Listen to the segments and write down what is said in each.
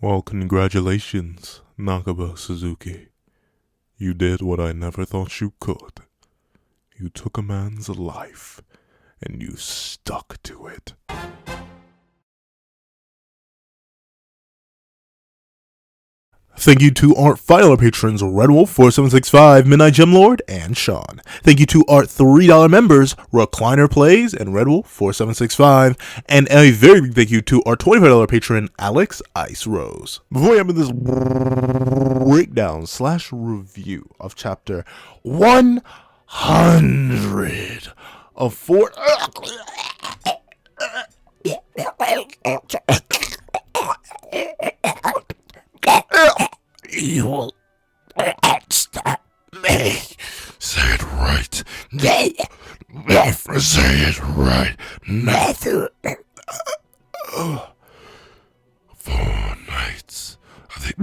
Well, congratulations, Nakaba Suzuki. You did what I never thought you could. You took a man's life, and you stuck to it. Thank you to our final patrons, Red Wolf 4765, Midnight Gem Lord, and Sean. Thank you to our $3 members, Recliner Plays and Red Wolf 4765, and a very big thank you to our $25 patron, Alex Ice Rose. Before we have this breakdown / review of chapter 100 of Fort. You will stop me. Say it right. Say it right. Four nights of the.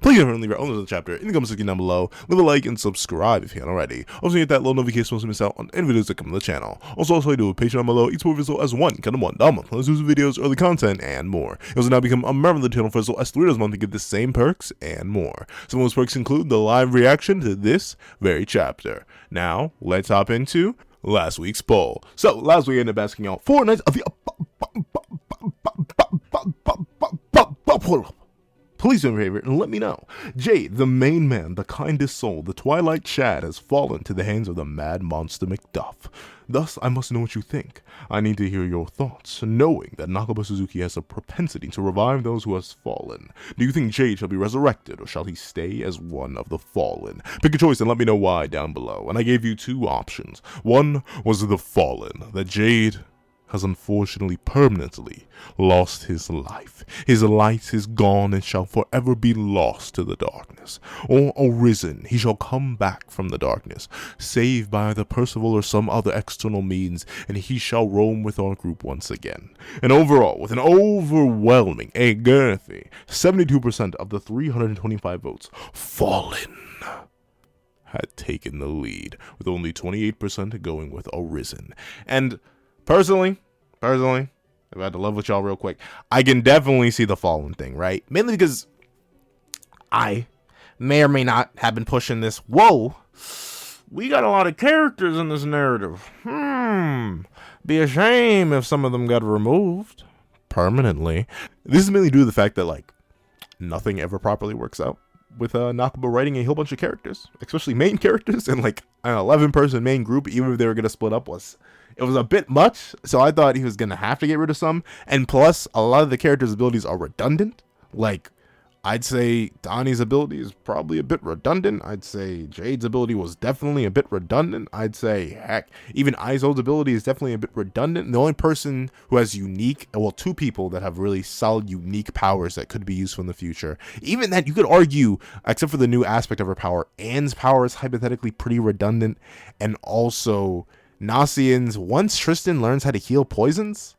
Please remember to leave your own chapter in the comment section down below. Leave a like and subscribe if you haven't already. Also hit that little notification to miss out on any videos that come to the channel. Also I do a Patreon below, each more video as one, kind of $1 exclusive videos, early content, and more. You also now become a member of the channel for as low as $3 a month to get the same perks and more. Some of those perks include the live reaction to this very chapter. Now, let's hop into last week's poll. So, last week I ended up asking y'all 4 nights of the please do me a favor and let me know. Jade, the main man, the kindest soul, the Twilight Chad, has fallen to the hands of the mad monster McDuff. Thus, I must know what you think. I need to hear your thoughts, knowing that Nakaba Suzuki has a propensity to revive those who have fallen. Do you think Jade shall be resurrected, or shall he stay as one of the fallen? Pick a choice and let me know why down below. And I gave you 2 options. One was the fallen, that Jade has unfortunately permanently lost his life. His light is gone and shall forever be lost to the darkness. Or arisen, he shall come back from the darkness, saved by the percival or some other external means, and he shall roam with our group once again. And overall, with an overwhelming, a girthy 72% of the 325 votes, fallen had taken the lead, with only 28% going with arisen. And Personally, if I had to love with y'all real quick, I can definitely see the fallen thing, right? Mainly because I may or may not have been pushing this. Whoa, we got a lot of characters in this narrative. Be a shame if some of them got removed permanently. This is mainly due to the fact that, like, nothing ever properly works out with Nakaba writing a whole bunch of characters, especially main characters, and like an 11-person main group, even if they were going to split up, it was a bit much. So I thought he was going to have to get rid of some. And plus, a lot of the characters' abilities are redundant. Like, I'd say Donny's ability is probably a bit redundant. I'd say Jade's ability was definitely a bit redundant. I'd say, heck, even Izo's ability is definitely a bit redundant. And the only person who has unique, well, 2 people that have really solid unique powers that could be useful in the future. Even that, you could argue, except for the new aspect of her power, Anne's power is hypothetically pretty redundant. And also, Nasiens, once Tristan learns how to heal poisons,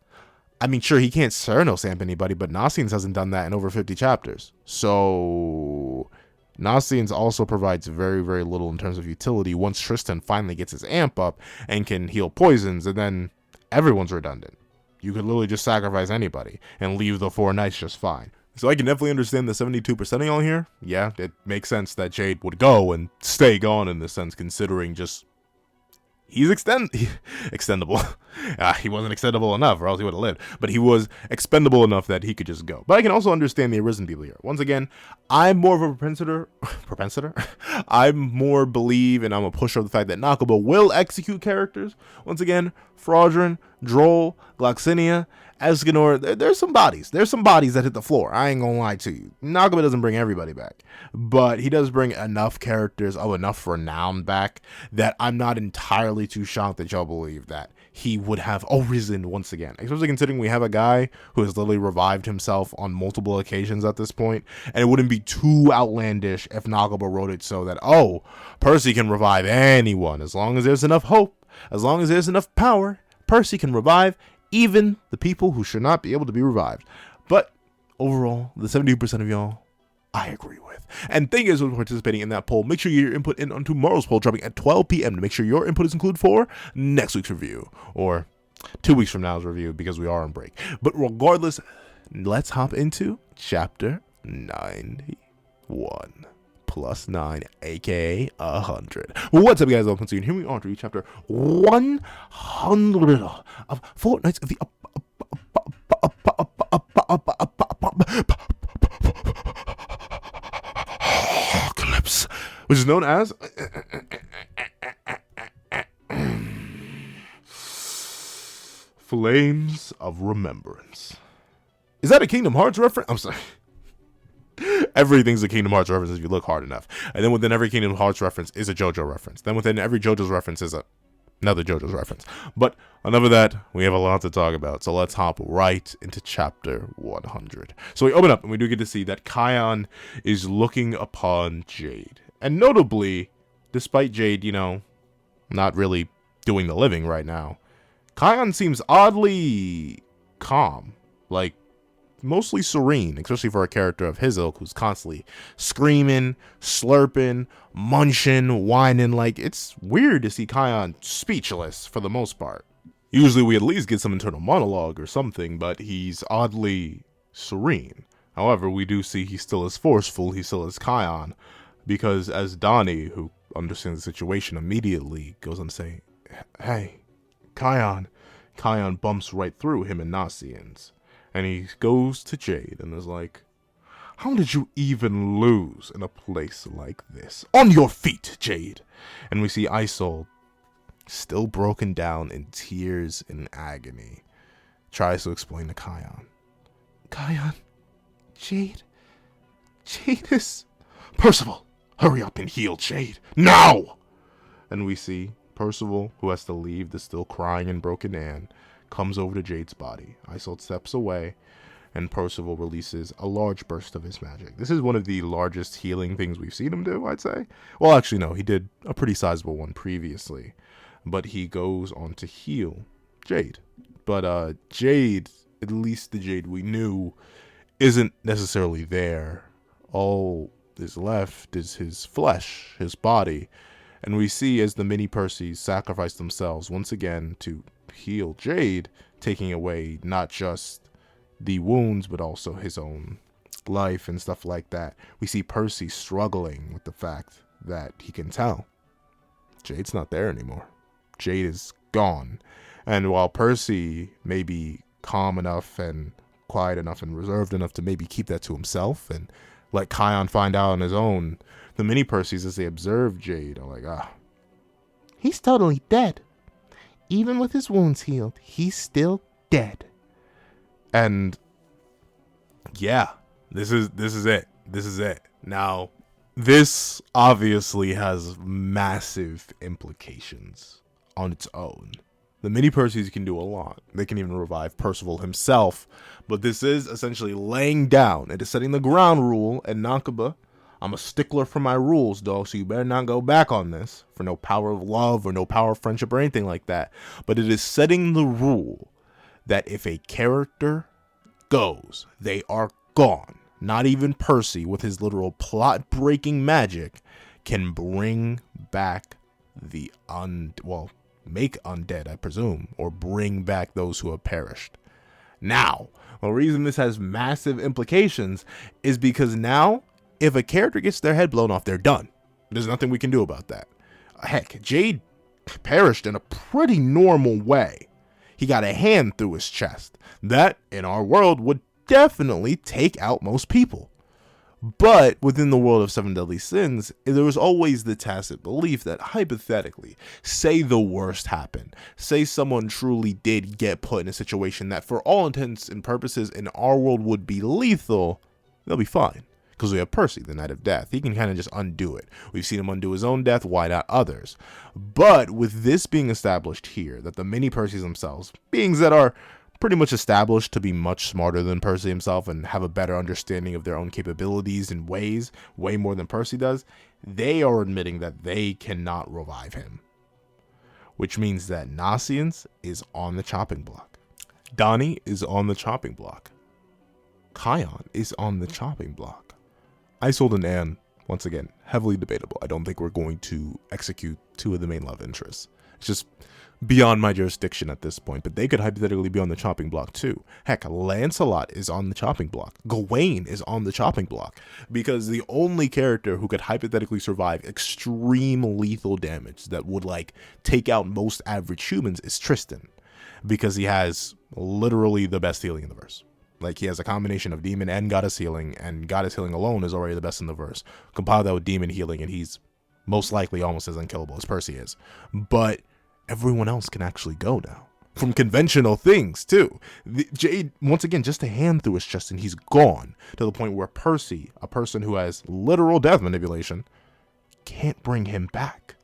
I mean, sure, he can't Cerno-Samp anybody, but Nasiens hasn't done that in over 50 chapters. So, Nasiens also provides very, very little in terms of utility once Tristan finally gets his amp up and can heal poisons, and then everyone's redundant. You could literally just sacrifice anybody and leave the 4 nights just fine. So I can definitely understand the 72% of y'all here. Yeah, it makes sense that Jade would go and stay gone in this sense, considering just he's extendable. He wasn't extendable enough, or else he would have lived. But he was expendable enough that he could just go. But I can also understand the arisen people here. Once again, I'm more of a propensitor. I'm more believe, and I'm a pusher of the fact that Nakaba will execute characters. Once again, Fraudrin, Droll, Gloxinia, Escanor, there's some bodies. There's some bodies that hit the floor. I ain't gonna lie to you. Nakaba doesn't bring everybody back, but he does bring enough characters of enough renown back that I'm not entirely too shocked that y'all believe that he would have arisen once again. Especially considering we have a guy who has literally revived himself on multiple occasions at this point, and it wouldn't be too outlandish if Nakaba wrote it so that, oh, Percy can revive anyone as long as there's enough hope, as long as there's enough power. Percy can revive even the people who should not be able to be revived. But overall, the 72% of y'all, I agree with. And thank you guys for participating in that poll. Make sure you get your input in on tomorrow's poll, dropping at 12 p.m. to make sure your input is included for next week's review, or 2 weeks from now's review, because we are on break. But regardless, let's hop into chapter 91. Plus 9, aka 100. What's up, guys? Welcome to you. Here we are to read chapter 100 of Fortnights of the Apocalypse, which is known as Flames of Remembrance. Is that a Kingdom Hearts reference? I'm sorry. Everything's a Kingdom Hearts reference if you look hard enough. And then within every Kingdom Hearts reference is a JoJo reference. Then within every JoJo's reference is another JoJo's reference. But enough of that. We have a lot to talk about. So let's hop right into chapter 100. So we open up and we do get to see that Chion is looking upon Jade. And notably, despite Jade, not really doing the living right now, Chion seems oddly calm. Like, mostly serene, especially for a character of his ilk who's constantly screaming, slurping, munching, whining. Like, it's weird to see Chion speechless for the most part. Usually we at least get some internal monologue or something, but he's oddly serene. However, we do see he still is forceful, he still is Chion, because as Donny, who understands the situation, immediately goes on to say, "Hey, Chion." Chion bumps right through him and Nasiens. And he goes to Jade and is like, "How did you even lose in a place like this? On your feet, Jade!" And we see Isolde, still broken down in tears and agony, tries to explain to Chion. "Chion, Jade is... Percival, hurry up and heal Jade, now!" And we see Percival, who has to leave the still crying and broken Anne, comes over to Jade's body. Isolde steps away, and Percival releases a large burst of his magic. This is one of the largest healing things we've seen him do, I'd say. Well, actually, no, he did a pretty sizable one previously, but he goes on to heal Jade. But Jade, at least the Jade we knew, isn't necessarily there. All is left is his flesh, his body, and we see as the mini Percys sacrifice themselves once again to heal Jade, taking away not just the wounds but also his own life and stuff like that. We see Percy struggling with the fact that he can tell Jade's not there anymore. Jade is gone. And while Percy may be calm enough and quiet enough and reserved enough to maybe keep that to himself and let Chion find out on his own, the mini Percys, as they observe Jade, are like, he's totally dead. Even with his wounds healed, he's still dead. And yeah, this is it. This is it. Now, this obviously has massive implications on its own. The mini Percys can do a lot. They can even revive Percival himself. But this is essentially laying down. It is setting the ground rule. And Nakaba, I'm a stickler for my rules, dog, so you better not go back on this for no power of love or no power of friendship or anything like that. But it is setting the rule that if a character goes, they are gone. Not even Percy, with his literal plot-breaking magic, can bring back the make undead, I presume, or bring back those who have perished. Now, the reason this has massive implications is because now, if a character gets their head blown off, they're done. There's nothing we can do about that. Heck, Jade perished in a pretty normal way. He got a hand through his chest. That, in our world, would definitely take out most people. But within the world of Seven Deadly Sins, there was always the tacit belief that, hypothetically, say the worst happened. Say someone truly did get put in a situation that, for all intents and purposes, in our world would be lethal, they'll be fine. Because we have Percy, the Knight of Death. He can kind of just undo it. We've seen him undo his own death, why not others? But with this being established here, that the mini Percys themselves, beings that are pretty much established to be much smarter than Percy himself and have a better understanding of their own capabilities and ways, way more than Percy does, they are admitting that they cannot revive him. Which means that Nasiens is on the chopping block. Donny is on the chopping block. Chion is on the chopping block. Isolde and Anne, once again, heavily debatable. I don't think we're going to execute two of the main love interests. It's just beyond my jurisdiction at this point, but they could hypothetically be on the chopping block too. Heck, Lancelot is on the chopping block. Gawain is on the chopping block, because the only character who could hypothetically survive extreme lethal damage that would like take out most average humans is Tristan, because he has literally the best healing in the verse. Like, he has a combination of demon and goddess healing, and goddess healing alone is already the best in the verse. Compile that with demon healing, and he's most likely almost as unkillable as Percy is. But everyone else can actually go now. From conventional things, too. Jade, once again, just a hand through his chest, and he's gone. To the point where Percy, a person who has literal death manipulation, can't bring him back.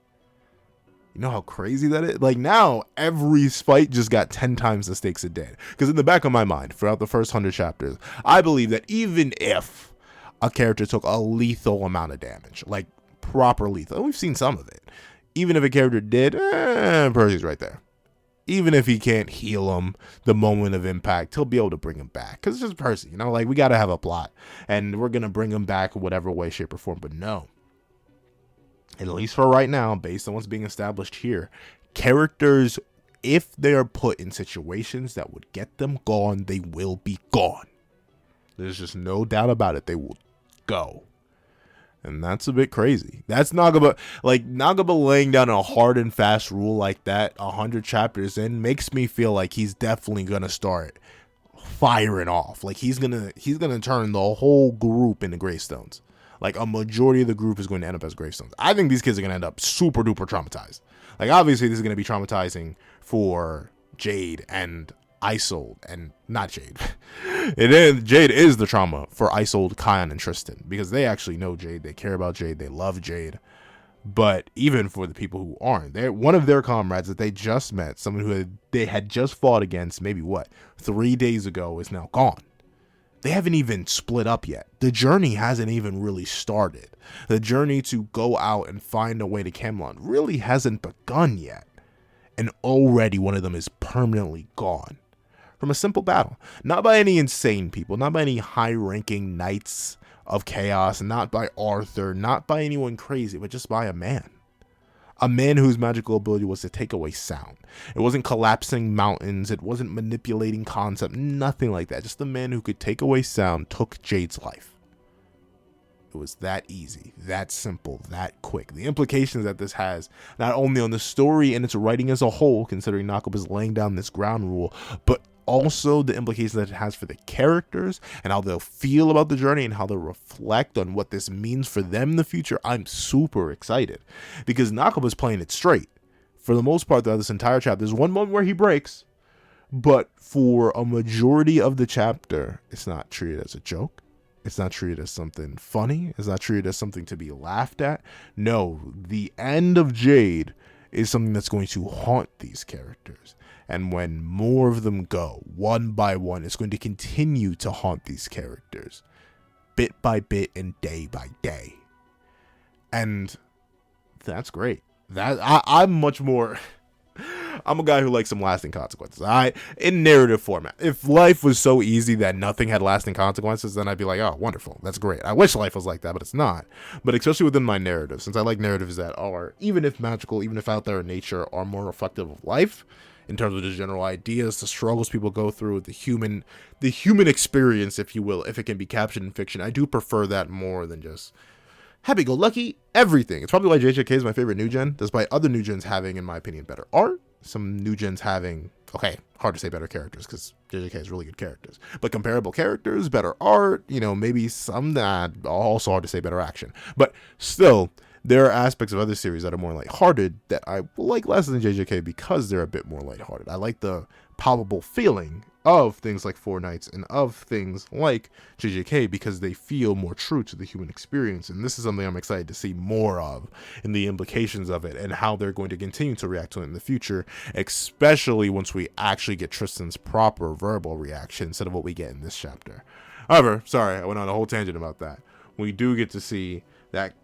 You know how crazy that is? Like, now, every fight just got 10 times the stakes it did. Because in the back of my mind, throughout the first 100 chapters, I believe that even if a character took a lethal amount of damage, like proper lethal, and we've seen some of it, even if a character did, Percy's right there. Even if he can't heal him the moment of impact, he'll be able to bring him back. Because it's just Percy, you know? Like, we got to have a plot. And we're going to bring him back in whatever way, shape, or form. But no. At least for right now, based on what's being established here, characters, if they are put in situations that would get them gone, they will be gone. There's just no doubt about it. They will go. And that's a bit crazy. That's Nagaba. Like, Nagaba laying down a hard and fast rule like that 100 chapters in makes me feel like he's definitely gonna start firing off. Like, he's gonna turn the whole group into Greystones. Like, a majority of the group is going to end up as Greystones. I think these kids are gonna end up super duper traumatized. Like, obviously this is gonna be traumatizing for Jade and Isolde, and not Jade. Jade is the trauma for Isolde, Chion, and Tristan, because they actually know Jade, they care about Jade, they love Jade. But even for the people who aren't, one of their comrades that they just met, someone who they had just fought against maybe 3 days ago, is now gone. They haven't even split up yet. The journey hasn't even really started. The journey to go out and find a way to Camelot really hasn't begun yet. And already one of them is permanently gone. From a simple battle. Not by any insane people, not by any high-ranking knights of chaos, not by Arthur, not by anyone crazy, but just by a man. A man whose magical ability was to take away sound. It wasn't collapsing mountains, it wasn't manipulating concept, nothing like that. Just the man who could take away sound took Jade's life. It was that easy, that simple, that quick. The implications that this has, not only on the story and its writing as a whole, considering Nagaba is laying down this ground rule, but also the implications that it has for the characters and how they'll feel about the journey and how they'll reflect on what this means for them in the future. I'm super excited because Nakaba's playing it straight. For the most part throughout this entire chapter, there's one moment where he breaks, but for a majority of the chapter, it's not treated as a joke. It's not treated as something funny. It's not treated as something to be laughed at. No, the end of Jade is something that's going to haunt these characters. And when more of them go, one by one, it's going to continue to haunt these characters, bit by bit and day by day. And that's great. I'm much more... I'm a guy who likes some lasting consequences. In narrative format. If life was so easy that nothing had lasting consequences, then I'd be like, oh, wonderful. That's great. I wish life was like that, but it's not. But especially within my narrative, since I like narratives that are, even if magical, even if out there in nature, are more reflective of life, in terms of the general ideas, the struggles people go through, the human experience, if you will, if it can be captured in fiction. I do prefer that more than just happy-go-lucky everything. It's probably why JJK is my favorite new gen, despite other new gens having, in my opinion, better art. Some new gens having, okay, hard to say better characters because JJK has really good characters, but comparable characters, better art, maybe some that also hard to say better action. But still, there are aspects of other series that are more lighthearted that I like less than JJK because they're a bit more lighthearted. I like the palpable feeling of things like Four Knights and of things like JJK because they feel more true to the human experience. And this is something I'm excited to see more of in the implications of it and how they're going to continue to react to it in the future, especially once we actually get Tristan's proper verbal reaction instead of what we get in this chapter. However, sorry, I went on a whole tangent about that. We do get to see that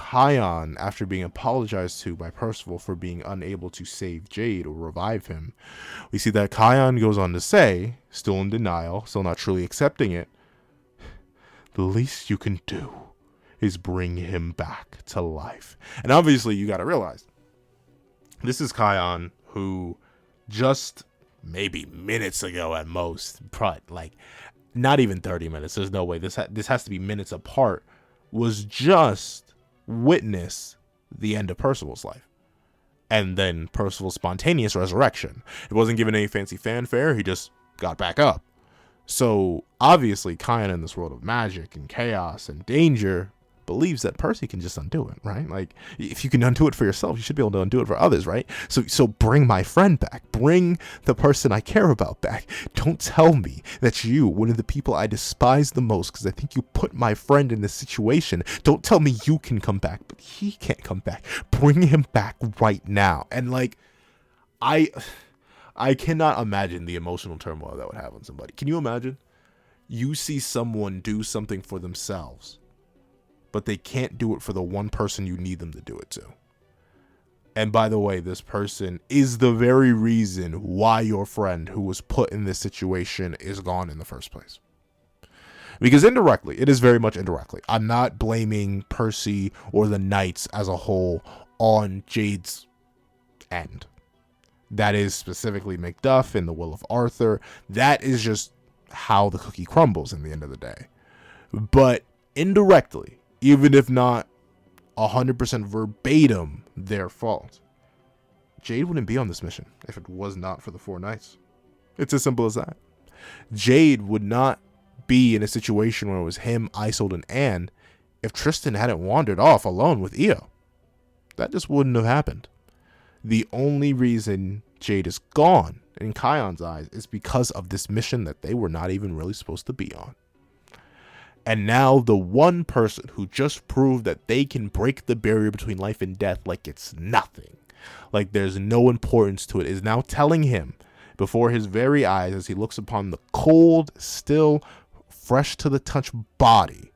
Chion, after being apologized to by Percival for being unable to save Jade or revive him, we see that Chion goes on to say, still in denial, still not truly accepting it, the least you can do is bring him back to life. And obviously you got to realize, This is Chion, who just maybe minutes ago at most, but like not even 30 minutes. There's no way. This has to be minutes apart. Was just witness the end of Percival's life. And then Percival's spontaneous resurrection. It wasn't given any fancy fanfare. He just got back up. So obviously Chion, in this world of magic and chaos and danger, believes that Percy can just undo it, right? Like, if you can undo it for yourself, you should be able to undo it for others, right? So bring my friend back. Bring the person I care about back. Don't tell me that you, one of the people I despise the most, because I think you put my friend in this situation, don't tell me you can come back, but he can't come back. Bring him back right now. And like, I cannot imagine the emotional turmoil that would have on somebody. Can you imagine? You see someone do something for themselves, but they can't do it for the one person you need them to do it to. And by the way, this person is the very reason why your friend who was put in this situation is gone in the first place. Because indirectly, it is very much indirectly. I'm not blaming Percy or the Knights as a whole on Jade's end. That is specifically Macduff and the will of Arthur. That is just how the cookie crumbles in the end of the day. But indirectly, even if not 100% verbatim their fault, Jade wouldn't be on this mission if it was not for the four knights. It's as simple as that. Jade would not be in a situation where it was him, Isolde, and Anne if Tristan hadn't wandered off alone with Io. That just wouldn't have happened. The only reason Jade is gone in Chion's eyes is because of this mission that they were not even really supposed to be on. And now the one person who just proved that they can break the barrier between life and death like it's nothing, like there's no importance to it, is now telling him before his very eyes as he looks upon the cold, still, fresh to the touch body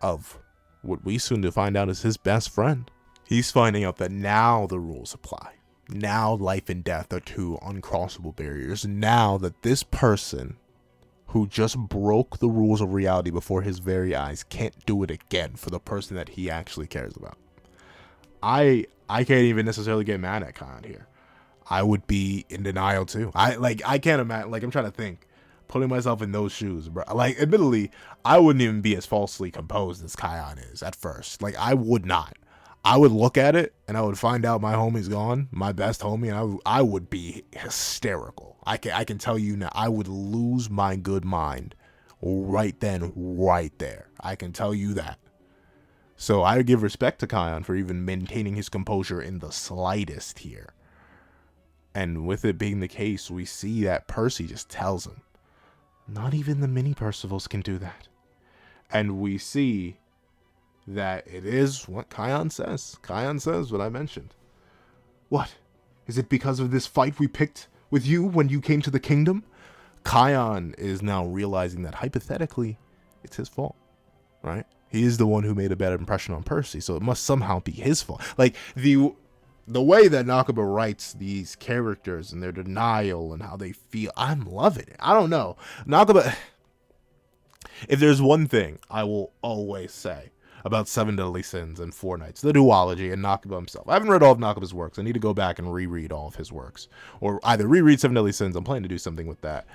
of what we soon to find out is his best friend. He's finding out that now the rules apply. Now life and death are two uncrossable barriers. Now that this person who just broke the rules of reality before his very eyes can't do it again for the person that he actually cares about. I can't even necessarily get mad at Chion here. I would be in denial too. I can't imagine, like, I'm trying to think, putting myself in those shoes, bro. Like, admittedly, I wouldn't even be as falsely composed as Chion is at first. Like, I would not. I would look at it and I would find out my homie's gone, my best homie, and I would be hysterical. I can tell you now, I would lose my good mind right then, right there. I can tell you that. So I give respect to Chion for even maintaining his composure in the slightest here. And with it being the case, we see that Percy just tells him, not even the mini Percivals can do that. And we see that it is what Chion says. Chion says what I mentioned. What? Is it because of this fight we picked with you when you came to the kingdom? Chion is now realizing that hypothetically, it's his fault, right? He is the one who made a bad impression on Percy, so it must somehow be his fault. Like, the way that Nakaba writes these characters and their denial and how they feel, I'm loving it. I don't know. Nakaba, if there's one thing I will always say about Seven Deadly Sins and Four Knights, the duology, and Nakaba himself. I haven't read all of Nakaba's works. I need to go back and reread all of his works. Or either reread Seven Deadly Sins, I'm planning to do something with that.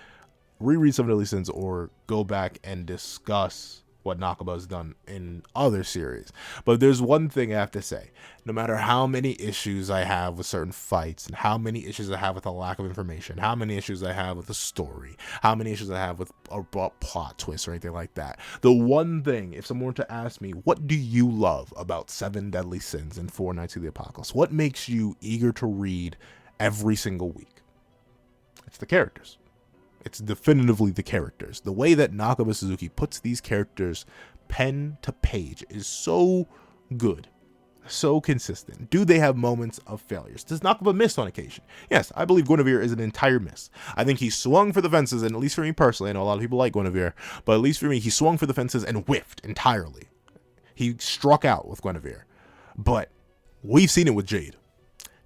Reread Seven Deadly Sins, or go back and discuss what Nakaba has done in other series. But there's one thing I have to say. No matter how many issues I have with certain fights, and how many issues I have with a lack of information, how many issues I have with the story, how many issues I have with a plot twist or anything like that, the one thing, if someone were to ask me, what do you love about Seven Deadly Sins and Four Knights of the Apocalypse? What makes you eager to read every single week? It's the characters. It's definitively the characters. The way that Nakaba Suzuki puts these characters pen to page is so good, so consistent. Do they have moments of failures? Does Nakaba miss on occasion? Yes, I believe Guinevere is an entire miss. I think he swung for the fences, and at least for me personally, I know a lot of people like Guinevere, but at least for me, he swung for the fences and whiffed entirely. He struck out with Guinevere. But we've seen it with Jade.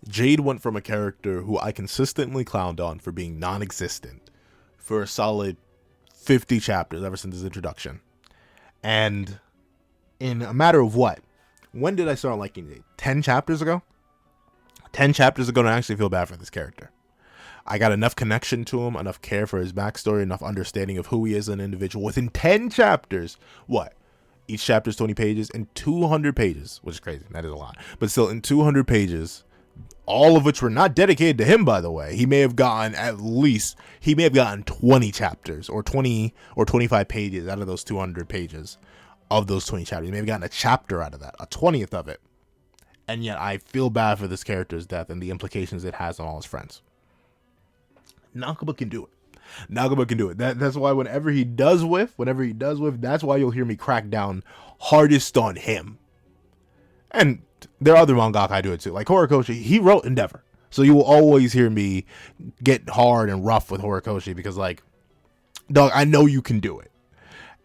Jade went from a character who I consistently clowned on for being non-existent for a solid 50 chapters ever since his introduction. And in a matter of what? When did I start liking Jade? 10 chapters ago? 10 chapters are going to actually feel bad for this character. I got enough connection to him, enough care for his backstory, enough understanding of who he is as an individual. Within 10 chapters, what? Each chapter is 20 pages and 200 pages, which is crazy. That is a lot. But still, in 200 pages, all of which were not dedicated to him, by the way. He may have gotten 20 chapters or 20 or 25 pages out of those 200 pages of those 20 chapters. He may have gotten a chapter out of that, a 20th of it. And yet I feel bad for this character's death and the implications it has on all his friends. Nakaba can do it. Nakaba can do it. That's why whenever he does whiff, that's why you'll hear me crack down hardest on him. And there are other mangaka do it too. Like Horikoshi, he wrote Endeavor. So you will always hear me get hard and rough with Horikoshi because, like, dog, I know you can do it.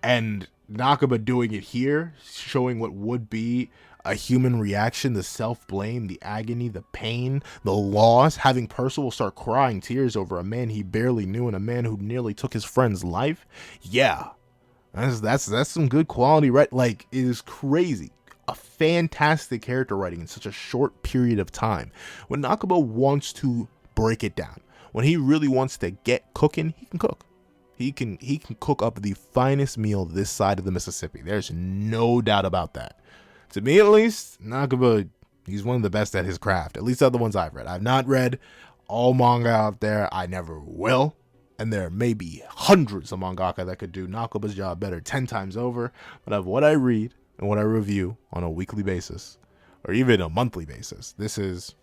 And Nakaba doing it here, showing what would be a human reaction, the self-blame, the agony, the pain, the loss, having Percival start crying tears over a man he barely knew and a man who nearly took his friend's life. Yeah, that's some good quality, right? Like, it is crazy. A fantastic character writing in such a short period of time. When Nakaba wants to break it down, when he really wants to get cooking, he can cook. He can cook up the finest meal this side of the Mississippi. There's no doubt about that. To me, at least, Nakaba, he's one of the best at his craft, at least of the ones I've read. I've not read all manga out there. I never will. And there may be hundreds of mangaka that could do Nakaba's job better 10 times over. But of what I read and what I review on a weekly basis, or even a monthly basis, this is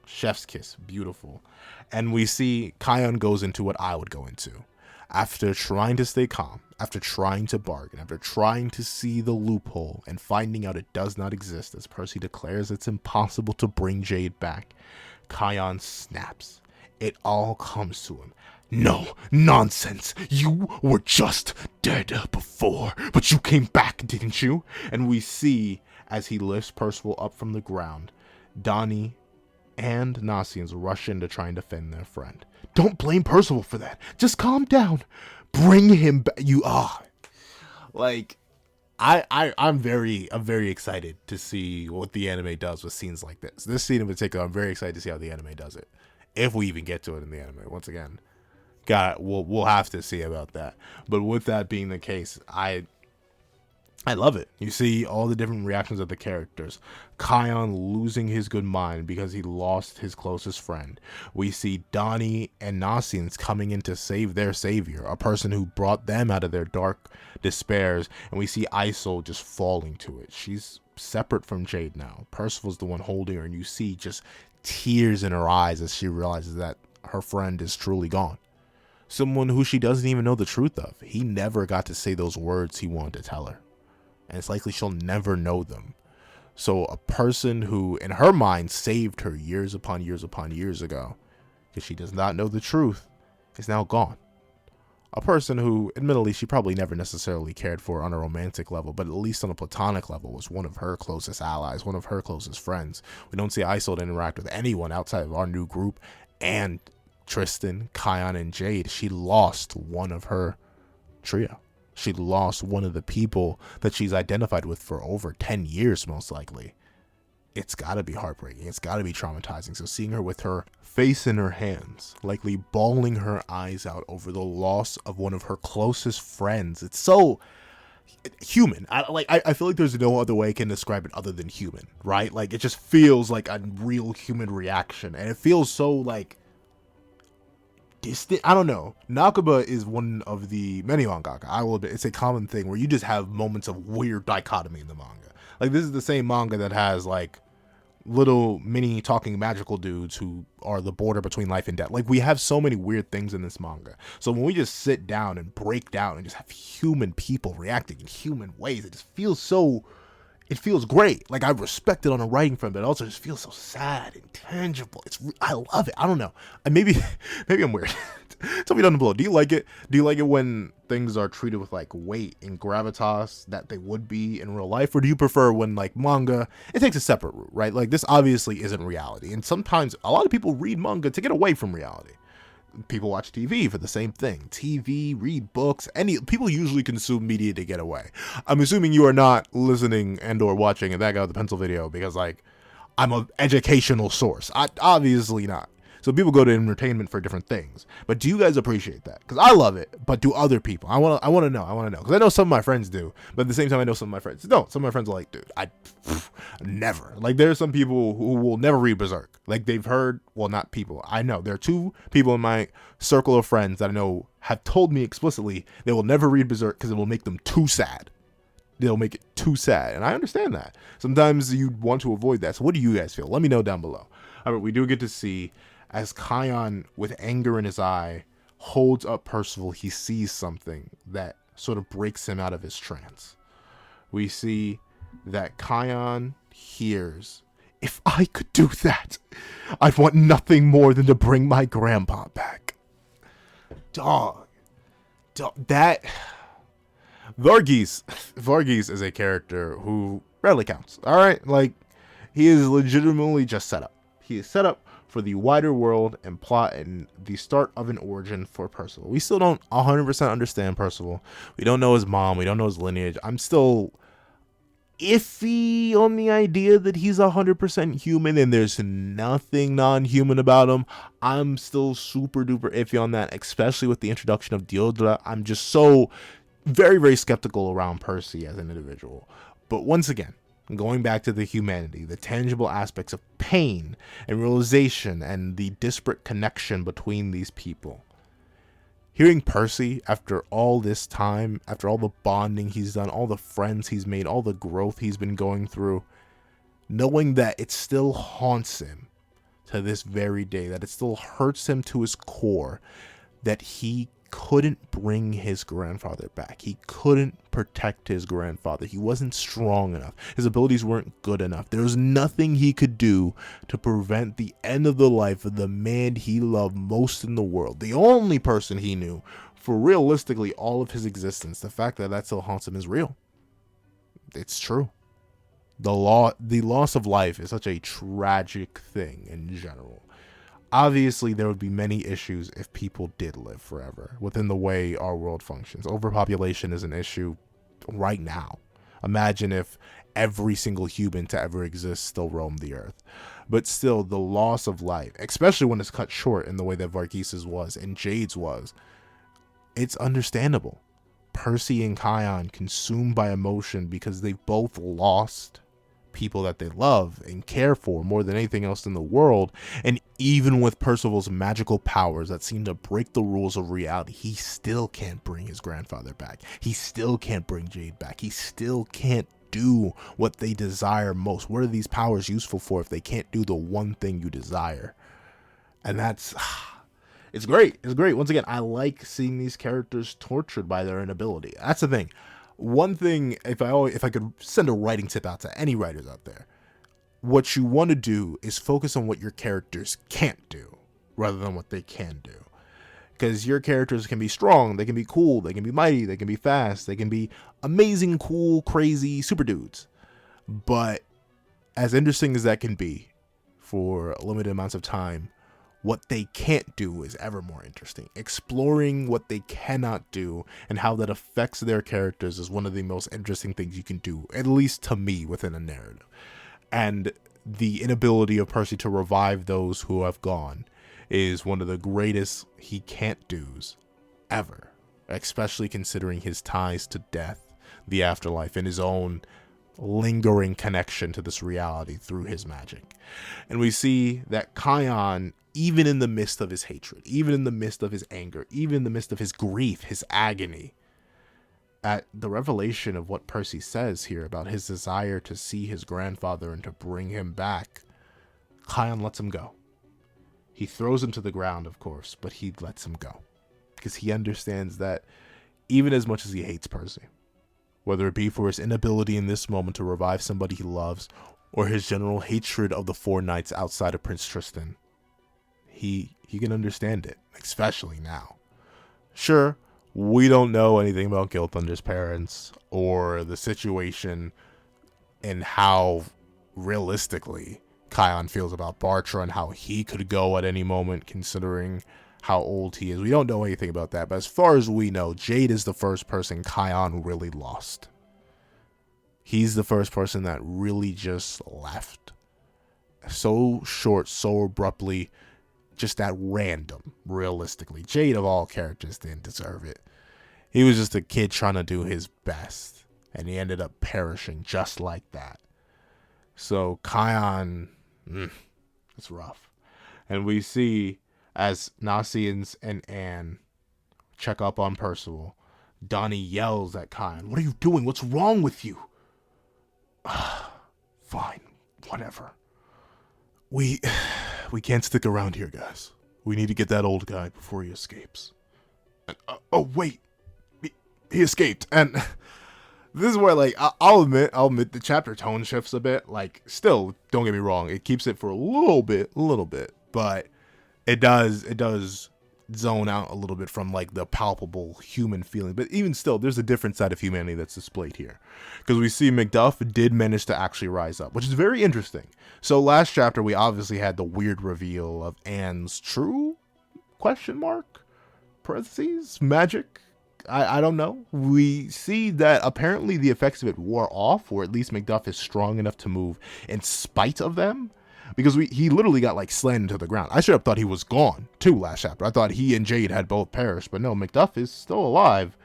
chef's kiss, beautiful. And we see Chion goes into what I would go into. After trying to stay calm, after trying to bargain, after trying to see the loophole and finding out it does not exist, as Percy declares it's impossible to bring Jade back, Chion snaps. It all comes to him. No, nonsense. You were just dead before, but you came back, didn't you? And we see, as he lifts Percival up from the ground, Donny and nasiens rush in to try and defend their friend. Don't blame Percival for that. Just calm down. Bring him back. I'm very excited to see what the anime does with scenes like this. This scene in particular, I'm very excited to see how the anime does it. If we even get to it in the anime, once again, we'll have to see about that. But with that being the case, I love it. You see all the different reactions of the characters. Chion losing his good mind because he lost his closest friend. We see Donny and nasiens coming in to save their savior, a person who brought them out of their dark despairs. And we see Isol just falling to it. She's separate from Jade now. Percival's the one holding her, and you see just tears in her eyes as she realizes that her friend is truly gone. Someone who she doesn't even know the truth of. He never got to say those words he wanted to tell her. And it's likely she'll never know them. So a person who, in her mind, saved her years upon years upon years ago, because she does not know the truth, is now gone. A person who, admittedly, she probably never necessarily cared for on a romantic level, but at least on a platonic level, was one of her closest allies, one of her closest friends. We don't see Isol interact with anyone outside of our new group, and Tristan, Chion, and Jade. She lost one of her trio. She lost one of the people that she's identified with for over 10 years, most likely. It's got to be heartbreaking. It's got to be traumatizing. So seeing her with her face in her hands, likely bawling her eyes out over the loss of one of her closest friends. It's so human. I feel like there's no other way I can describe it other than human, right? Like, it just feels like a real human reaction. And it feels so, like, distant. I don't know. Nakaba is one of the many mangaka, I will admit, it's a common thing where you just have moments of weird dichotomy in the manga. Like, this is the same manga that has, like, little mini talking magical dudes who are the border between life and death. Like, we have so many weird things in this manga. So when we just sit down and break down and just have human people reacting in human ways, it just feels so, it feels great. Like, I respect it on a writing front, but it also just feels so sad and tangible. I love it. I don't know. Maybe I'm weird. Tell me down below. Do you like it? Do you like it when things are treated with, like, weight and gravitas that they would be in real life? Or do you prefer when, like, manga, it takes a separate route, right? Like, this obviously isn't reality. And sometimes a lot of people read manga to get away from reality. People watch TV for the same thing. TV, read books, people usually consume media to get away. I'm assuming you are not listening and or watching that guy with the pencil video because, like, I'm an educational source. Obviously not. So people go to entertainment for different things. But do you guys appreciate that? Because I love it, but do other people? I want to know. Because I know some of my friends do. But at the same time, I know some of my friends don't. Some of my friends are like, dude, never. Like, there are some people who will never read Berserk. Like, they've heard, well, not people. I know. There are 2 people in my circle of friends that I know have told me explicitly they will never read Berserk because it will make them too sad. They'll make it too sad. And I understand that. Sometimes you want to avoid that. So what do you guys feel? Let me know down below. All right, we do get to see, as Chion, with anger in his eye, holds up Percival, he sees something that sort of breaks him out of his trance. We see that Chion hears, if I could do that, I'd want nothing more than to bring my grandpa back. Dog, that... Varghese is a character who rarely counts, alright? Like, he is legitimately just set up. He is set up for the wider world and plot and the start of an origin for Percival. We still don't 100% understand Percival. We don't know his mom. We don't know his lineage. I'm still iffy on the idea that he's 100% human and there's nothing non-human about him. I'm still super duper iffy on that, especially with the introduction of Diodra. I'm just so very, very skeptical around Percy as an individual. But once again, going back to the humanity, the tangible aspects of pain and realization and the disparate connection between these people. Hearing Percy, after all this time, after all the bonding he's done, all the friends he's made, all the growth he's been going through, knowing that it still haunts him to this very day, that it still hurts him to his core, that he couldn't bring his grandfather back. He couldn't protect his grandfather. He wasn't strong enough. His abilities weren't good enough. There was nothing he could do to prevent the end of the life of the man he loved most in the world. The only person he knew for realistically all of his existence. The fact that that still haunts him is real. It's true. The loss of life is such a tragic thing in general. Obviously, there would be many issues if people did live forever within the way our world functions. Overpopulation is an issue right now. Imagine if every single human to ever exist still roamed the earth. But still, the loss of life, especially when it's cut short in the way that Varghese's was and Jade's was, it's understandable. Percy and Chion consumed by emotion because they both lost people that they love and care for more than anything else in the world. And even with Percival's magical powers that seem to break the rules of reality, he still can't bring his grandfather back. He still can't bring Jade back. He still can't do what they desire most. What are these powers useful for if they can't do the one thing you desire? And that's... it's great. It's great. Once again, I like seeing these characters tortured by their inability. That's the thing. One thing, if I could send a writing tip out to any writers out there, what you want to do is focus on what your characters can't do rather than what they can do. Because your characters can be strong, they can be cool, they can be mighty, they can be fast, they can be amazing, cool, crazy super dudes. But as interesting as that can be for limited amounts of time, what they can't do is ever more interesting. Exploring what they cannot do and how that affects their characters is one of the most interesting things you can do, at least to me, within a narrative. And the inability of Percy to revive those who have gone is one of the greatest he can't do's ever, especially considering his ties to death, the afterlife, and his own lingering connection to this reality through his magic. And we see that Chion, even in the midst of his hatred, even in the midst of his anger, even in the midst of his grief, his agony, at the revelation of what Percy says here about his desire to see his grandfather and to bring him back, Chion lets him go. He throws him to the ground, of course, but he lets him go because he understands that even as much as he hates Percy, whether it be for his inability in this moment to revive somebody he loves or his general hatred of the four knights outside of Prince Tristan, he can understand it, especially now. Sure, we don't know anything about Gilthunder's parents or the situation and how realistically Chion feels about Bartra and how he could go at any moment considering how old he is. We don't know anything about that, but as far as we know, Jade is the first person Chion really lost. He's the first person that really just left. so short, so abruptly, just that random, realistically. Jade, of all characters, didn't deserve it. He was just a kid trying to do his best, and he ended up perishing just like that. So Chion, it's rough. And we see, as Nasiens and Anne check up on Percival, Donny yells at Chion, "What are you doing? What's wrong with you?" Fine, whatever. We can't stick around here, guys. We need to get that old guy before he escapes. And, oh wait, he escaped. And this is where, like, I'll admit the chapter tone shifts a bit. Like, still, don't get me wrong, it keeps it for a little bit, but it does zone out a little bit from, like, the palpable human feeling. But even still, there's a different side of humanity that's displayed here, because we see Macduff did manage to actually rise up, which is very interesting. So last chapter, we obviously had the weird reveal of Anne's true parentheses magic. I don't know. We see that apparently the effects of it wore off, or at least Macduff is strong enough to move in spite of them. Because he literally got, like, slammed into the ground. I should have thought he was gone, too, last chapter. I thought he and Jade had both perished. But no, Macduff is still alive.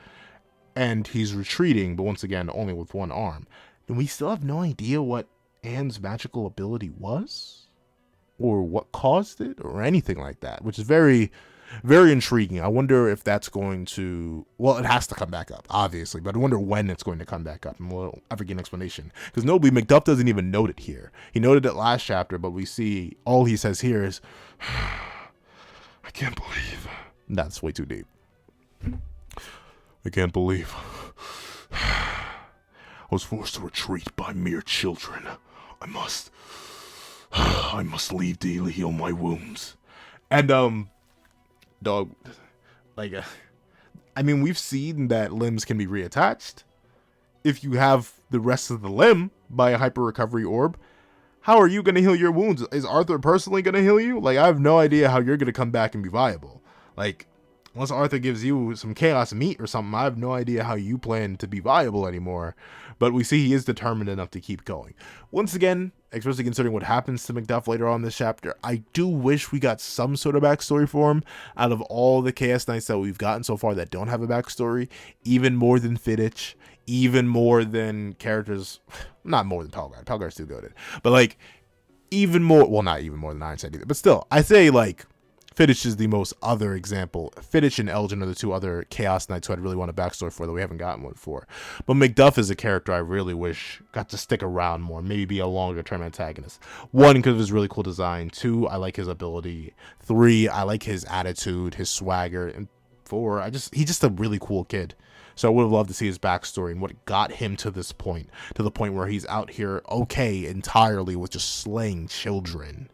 And he's retreating, but once again, only with one arm. And we still have no idea what Anne's magical ability was? Or what caused it? Or anything like that. Which is very, very intriguing. I wonder if that's going to... Well, it has to come back up, obviously. But I wonder when it's going to come back up. And we'll ever get an explanation. Because notably, Macduff doesn't even note it here. He noted it last chapter, but we see... All he says here is... I can't believe... That's way too deep. I can't believe... I was forced to retreat by mere children. I must leave daily heal my wounds. And, dog, like, I mean, we've seen that limbs can be reattached. If you have the rest of the limb by a hyper recovery orb, how are you going to heal your wounds? Is Arthur personally going to heal you? Like, I have no idea how you're going to come back and be viable. Like, unless Arthur gives you some chaos meat or something, I have no idea how you plan to be viable anymore. But we see he is determined enough to keep going. Once again, especially considering what happens to Macduff later on in this chapter, I do wish we got some sort of backstory for him. Out of all the Chaos Knights that we've gotten so far that don't have a backstory, even more than Fittich, even more than characters, not more than Pelgar. Pelgar's too goated. But, like, even more, well, not even more than Ironside either. But still, I say, like, Fittich is the most other example. Fittich and Elgin are the two other Chaos Knights who I'd really want a backstory for that we haven't gotten one for. But Macduff is a character I really wish got to stick around more, maybe be a longer term antagonist. 1, because of his really cool design. 2, I like his ability. 3, I like his attitude, his swagger. And 4, he's just a really cool kid. So I would have loved to see his backstory and what got him to this point, to the point where he's out here okay entirely with just slaying children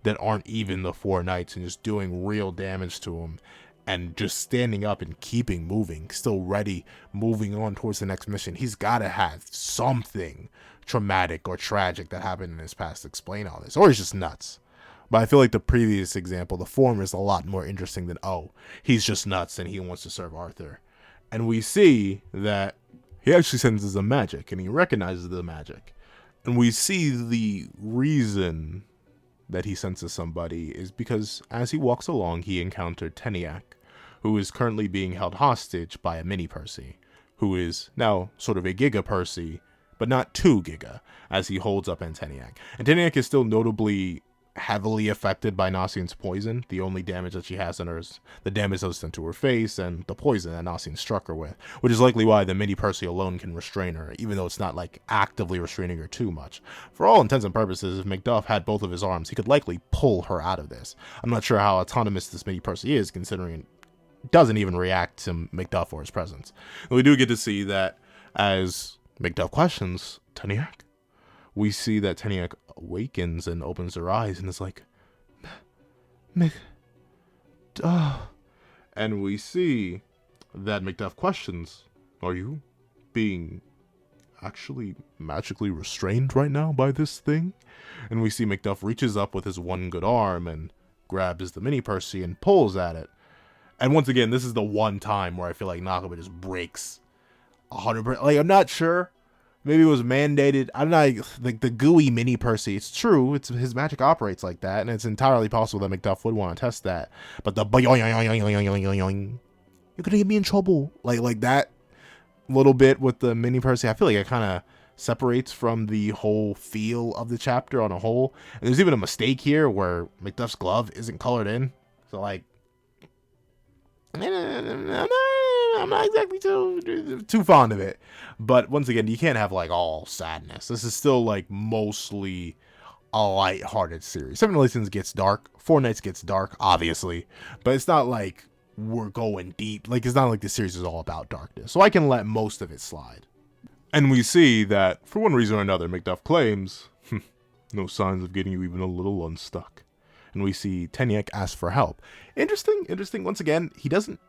that aren't even the Four Knights and just doing real damage to them and just standing up and keeping moving, still ready, moving on towards the next mission. He's got to have something traumatic or tragic that happened in his past to explain all this, or he's just nuts. But I feel like the previous example, the former, is a lot more interesting than, oh, he's just nuts and he wants to serve Arthur. And we see that he actually senses the magic and he recognizes the magic. And we see the reason that he senses somebody is because as he walks along, he encountered Teniak, who is currently being held hostage by a mini Percy, who is now sort of a Giga Percy, but not 2 Giga, as he holds up Anteniak. And Teniak is still notably heavily affected by Nasien's poison. The only damage that she has on her is the damage that was done to her face and the poison that Nasien struck her with, which is likely why the mini Percy alone can restrain her, even though it's not like actively restraining her too much. For all intents and purposes, if Macduff had both of his arms, he could likely pull her out of this. I'm not sure how autonomous this mini Percy is, considering it doesn't even react to Macduff or his presence. And we do get to see that as Macduff questions Teniak, we see that Teniak awakens and opens her eyes and is like, and we see that Macduff questions, are you being actually magically restrained right now by this thing? And we see Macduff reaches up with his one good arm and grabs the mini Percy and pulls at it. And once again, this is the one time where I feel like Nakaba just breaks 100%. Like, I'm not sure Maybe it was mandated. I don't know, like the gooey mini Percy. It's true. It's his magic operates like that, and it's entirely possible that Macduff would want to test that. But the you're gonna get me in trouble. Like that little bit with the mini Percy. I feel like it kind of separates from the whole feel of the chapter on a whole. And there's even a mistake here where Macduff's glove isn't colored in. So like, I'm not exactly too fond of it. But once again, you can't have like all sadness. This is still like mostly a light-hearted series. Seven Deadly Sins gets dark. Four Knights gets dark, obviously. But it's not like we're going deep. Like, it's not like the series is all about darkness. So I can let most of it slide. And we see that, for one reason or another, Macduff claims, no signs of getting you even a little unstuck. And we see Teniac ask for help. Interesting. Once again, he doesn't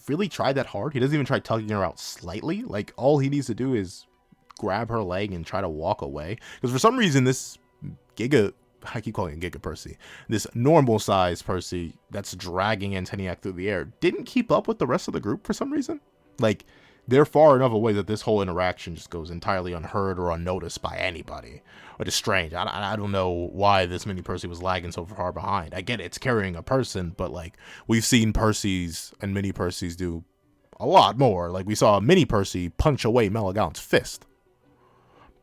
really try that hard. He doesn't even try tugging her out slightly. Like, all he needs to do is grab her leg and try to walk away. Because for some reason, this I keep calling it Giga Percy, this normal size Percy that's dragging Teniac through the air, didn't keep up with the rest of the group for some reason. Like, they're far enough away that this whole interaction just goes entirely unheard or unnoticed by anybody, which is strange. I don't know why this mini Percy was lagging so far behind. I get it, it's carrying a person, but like, we've seen Percys and mini Percys do a lot more. Like, we saw a mini Percy punch away Meliodas' fist.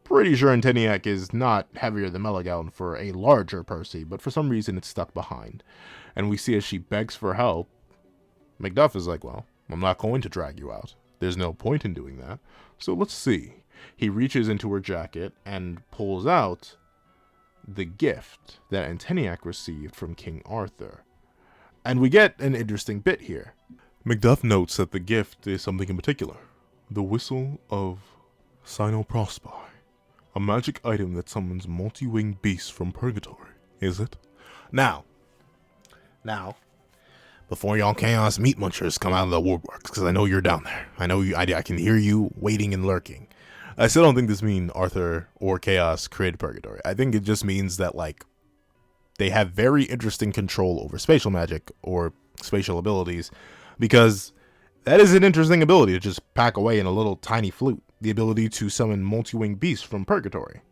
Pretty sure Teniac is not heavier than Meliodas for a larger Percy, but for some reason it's stuck behind. And we see as she begs for help, Macduff is like, well, I'm not going to drag you out. There's no point in doing that. So let's see. He reaches into her jacket and pulls out the gift that Teniac received from King Arthur. And we get an interesting bit here. Macduff notes that the gift is something in particular. The Whistle of Sinoprospy. A magic item that summons multi-winged beasts from purgatory. Is it? Now, before y'all Chaos Meat Munchers come out of the woodworks, because I know you're down there. I know you. I can hear you waiting and lurking. I still don't think this means Arthur or Chaos created Purgatory. I think it just means that, like, they have very interesting control over spatial magic or spatial abilities, because that is an interesting ability to just pack away in a little tiny flute. The ability to summon multi-winged beasts from Purgatory.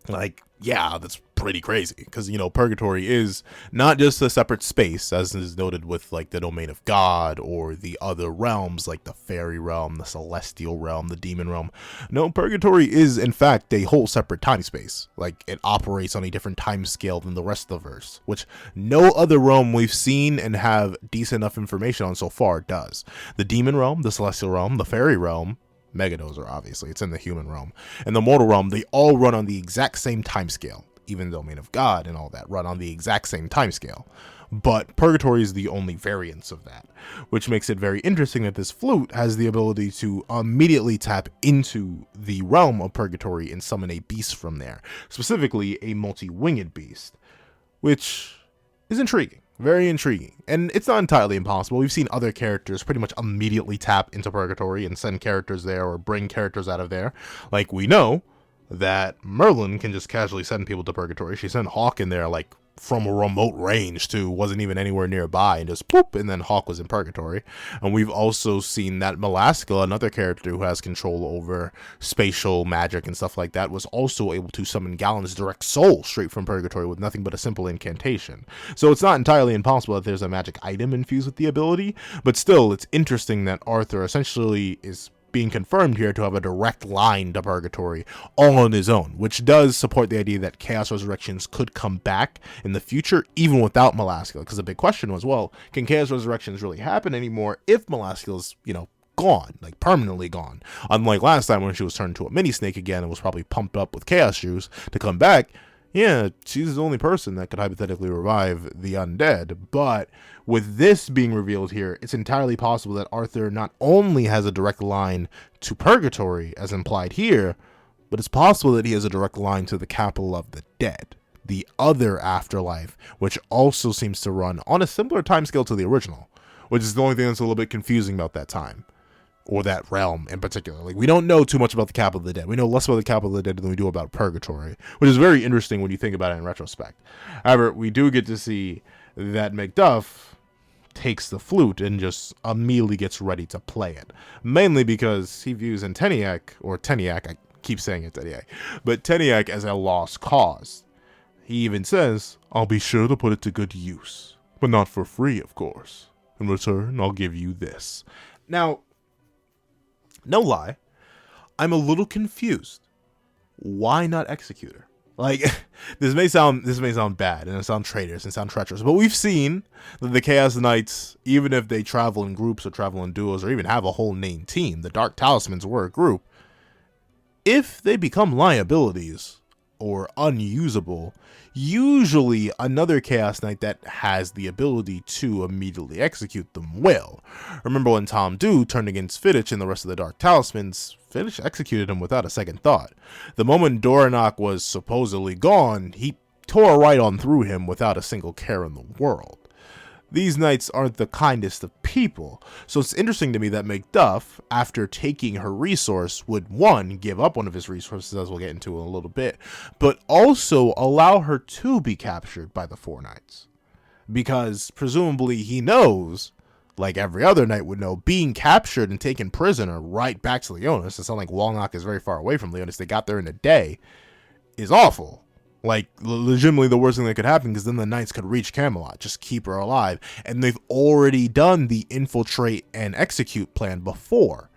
Like, yeah, that's pretty crazy, because, you know, Purgatory is not just a separate space, as is noted with, like, the Domain of God, or the other realms, like the Fairy Realm, the Celestial Realm, the Demon Realm. No, Purgatory is, in fact, a whole separate time space. Like, it operates on a different time scale than the rest of the verse, which no other realm we've seen and have decent enough information on so far does. The Demon Realm, the Celestial Realm, the Fairy Realm, Megadozer, obviously, it's in the human realm, and the mortal realm, they all run on the exact same time scale. Even the Domain of God and all that run on the exact same time scale. But Purgatory is the only variance of that, which makes it very interesting that this flute has the ability to immediately tap into the realm of Purgatory and summon a beast from there, specifically a multi-winged beast, which is intriguing. Very intriguing. And it's not entirely impossible. We've seen other characters pretty much immediately tap into Purgatory and send characters there or bring characters out of there. Like, we know that Merlin can just casually send people to Purgatory. She sent Hawk in there, like, from a remote range too, wasn't even anywhere nearby, and just poop, and then Hawk was in Purgatory. And we've also seen that Melaskila, another character who has control over spatial magic and stuff like that, was also able to summon Galen's direct soul straight from Purgatory with nothing but a simple incantation. So it's not entirely impossible that there's a magic item infused with the ability, but still, it's interesting that Arthur essentially is being confirmed here to have a direct line to Purgatory all on his own, which does support the idea that Chaos Resurrections could come back in the future even without Melaskila, because the big question was, well, can Chaos Resurrections really happen anymore if Melaskila's, you know, gone, like permanently gone? Unlike last time when she was turned into a mini snake again and was probably pumped up with chaos juice to come back. Yeah, she's the only person that could hypothetically revive the undead. But with this being revealed here, it's entirely possible that Arthur not only has a direct line to Purgatory, as implied here, but it's possible that he has a direct line to the capital of the dead, the other afterlife, which also seems to run on a similar timescale to the original, which is the only thing that's a little bit confusing about that time. Or that realm in particular. Like, we don't know too much about the capital of the dead. We know less about the capital of the dead than we do about Purgatory, which is very interesting when you think about it in retrospect. However, we do get to see that Macduff takes the flute and just immediately gets ready to play it. Mainly because he views Teniac, keep saying it, Teniak. But Teniak as a lost cause. He even says, I'll be sure to put it to good use. But not for free, of course. In return, I'll give you this. Now, no lie, I'm a little confused. Why not execute her? Like, this may sound bad, and it sound traitorous, and sound treacherous, but we've seen that the Chaos Knights, even if they travel in groups or travel in duos or even have a whole named team, the Dark Talismans were a group, if they become liabilities or unusable, usually another Chaos Knight that has the ability to immediately execute them will. Remember when Tom Dew turned against Fittich and the rest of the Dark Talismans, Fittich executed him without a second thought. The moment Doranok was supposedly gone, he tore right on through him without a single care in the world. These knights aren't the kindest of people, so it's interesting to me that Macduff, after taking her resource, would, one, give up one of his resources, as we'll get into in a little bit, but also allow her to be captured by the Four Knights. Because, presumably, he knows, like every other knight would know, being captured and taken prisoner right back to Leonis, it's not like Walnock is very far away from Leonis, they got there in a day, is awful. Like, legitimately the worst thing that could happen, because then the knights could reach Camelot, just keep her alive. And they've already done the infiltrate and execute plan before.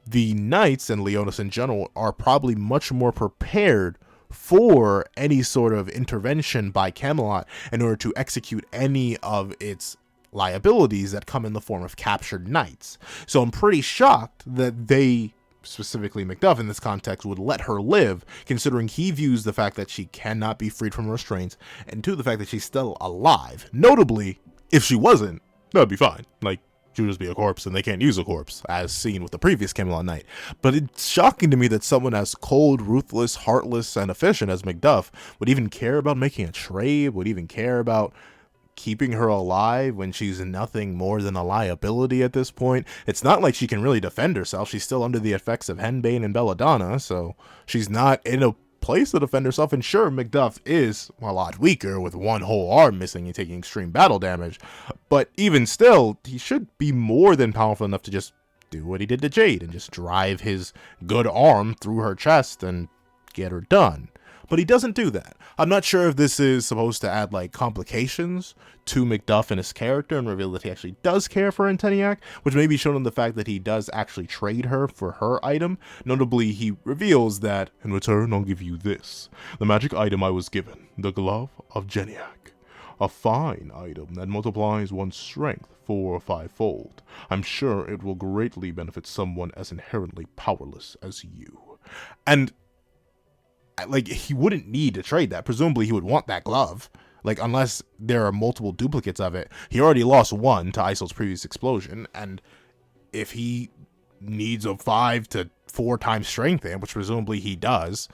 The knights, and Leonis in general, are probably much more prepared for any sort of intervention by Camelot in order to execute any of its liabilities that come in the form of captured knights. So I'm pretty shocked that they, specifically Macduff in this context, would let her live, considering he views the fact that she cannot be freed from restraints, and two, the fact that she's still alive. Notably, if she wasn't, that'd be fine. Like, she would just be a corpse, and they can't use a corpse, as seen with the previous Camelot Knight. But it's shocking to me that someone as cold, ruthless, heartless, and efficient as Macduff would even care about making a trade, would even care about keeping her alive when she's nothing more than a liability at this point. It's not like she can really defend herself. She's still under the effects of Henbane and Belladonna, so she's not in a place to defend herself. And sure, Macduff is a lot weaker with one whole arm missing and taking extreme battle damage, but even still, he should be more than powerful enough to just do what he did to Jade and just drive his good arm through her chest and get her done. But he doesn't do that. I'm not sure if this is supposed to add, like, complications to Macduff and his character and reveal that he actually does care for Anteniac, which may be shown in the fact that he does actually trade her for her item. Notably, he reveals that, in return, I'll give you this, the magic item I was given, the Glove of Geniac. A fine item that multiplies one's strength 4 or 5-fold. I'm sure it will greatly benefit someone as inherently powerless as you. And like, he wouldn't need to trade that. Presumably, he would want that glove. Like, unless there are multiple duplicates of it. He already lost one to Isol's previous explosion. And if he needs a 5 to 4 times strength amp, which presumably he does,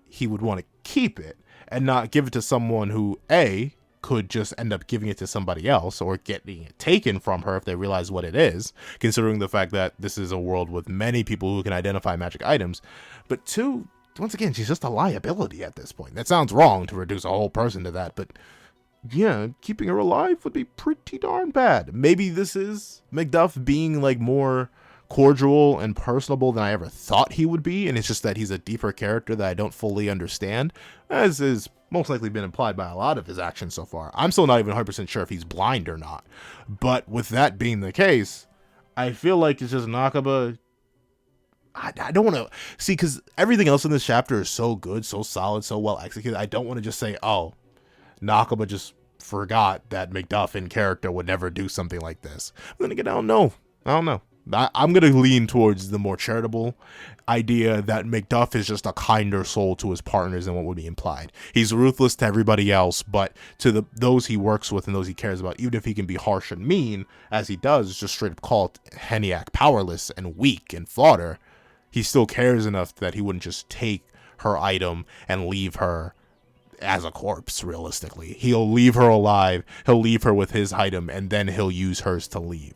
he would want to keep it and not give it to someone who, A, could just end up giving it to somebody else or getting it taken from her if they realize what it is, considering the fact that this is a world with many people who can identify magic items. But two, once again, she's just a liability at this point. That sounds wrong to reduce a whole person to that, but yeah, keeping her alive would be pretty darn bad. Maybe this is Macduff being, like, more cordial and personable than I ever thought he would be, and it's just that he's a deeper character that I don't fully understand, as is most likely been implied by a lot of his actions so far. I'm still not even 100% sure if he's blind or not. But with that being the case, I feel like it's just Nakaba. I don't want to see, because everything else in this chapter is so good, so solid, so well executed. I don't want to just say, oh, Nakaba just forgot that Macduff in character would never do something like this. But then again, I don't know. I'm going to lean towards the more charitable idea that Macduff is just a kinder soul to his partners than what would be implied. He's ruthless to everybody else, but to those he works with and those he cares about, even if he can be harsh and mean, as he does, just straight up call Heniac powerless and weak and fought her, he still cares enough that he wouldn't just take her item and leave her as a corpse, realistically. He'll leave her alive, he'll leave her with his item, and then he'll use hers to leave.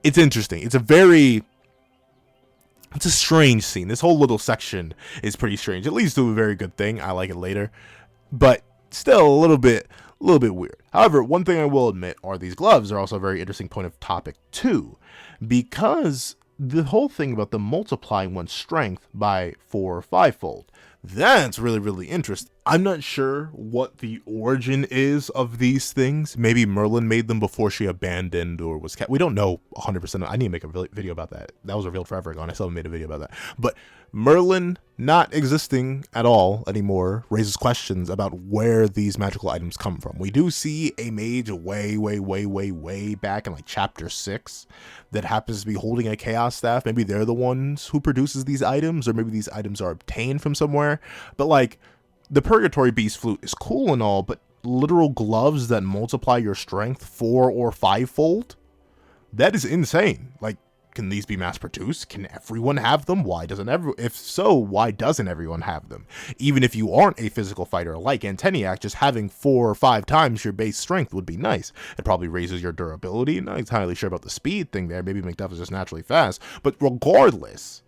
It's interesting. It's a strange scene. This whole little section is pretty strange. It leads to a very good thing. I like it later. But still a little bit weird. However, one thing I will admit are these gloves are also a very interesting point of topic too. Because the whole thing about them multiplying one's strength by 4 or 5-fold. That's really, really interesting. I'm not sure what the origin is of these things. Maybe Merlin made them before she abandoned or was we don't know 100%. I need to make a video about that. That was revealed forever ago, and I still haven't made a video about that. But Merlin not existing at all anymore raises questions about where these magical items come from. We do see a mage way back in like chapter 6 that happens to be holding a chaos staff. Maybe they're the ones who produces these items, or maybe these items are obtained from somewhere. But like, the Purgatory Beast flute is cool and all, but literal gloves that multiply your strength 4 or 5-fold? That is insane. Like, can these be mass produced? Can everyone have them? If so, why doesn't everyone have them? Even if you aren't a physical fighter like Anteniac, just having 4 or 5 times your base strength would be nice. It probably raises your durability. Not entirely sure about the speed thing there. Maybe McDuff is just naturally fast. But regardless,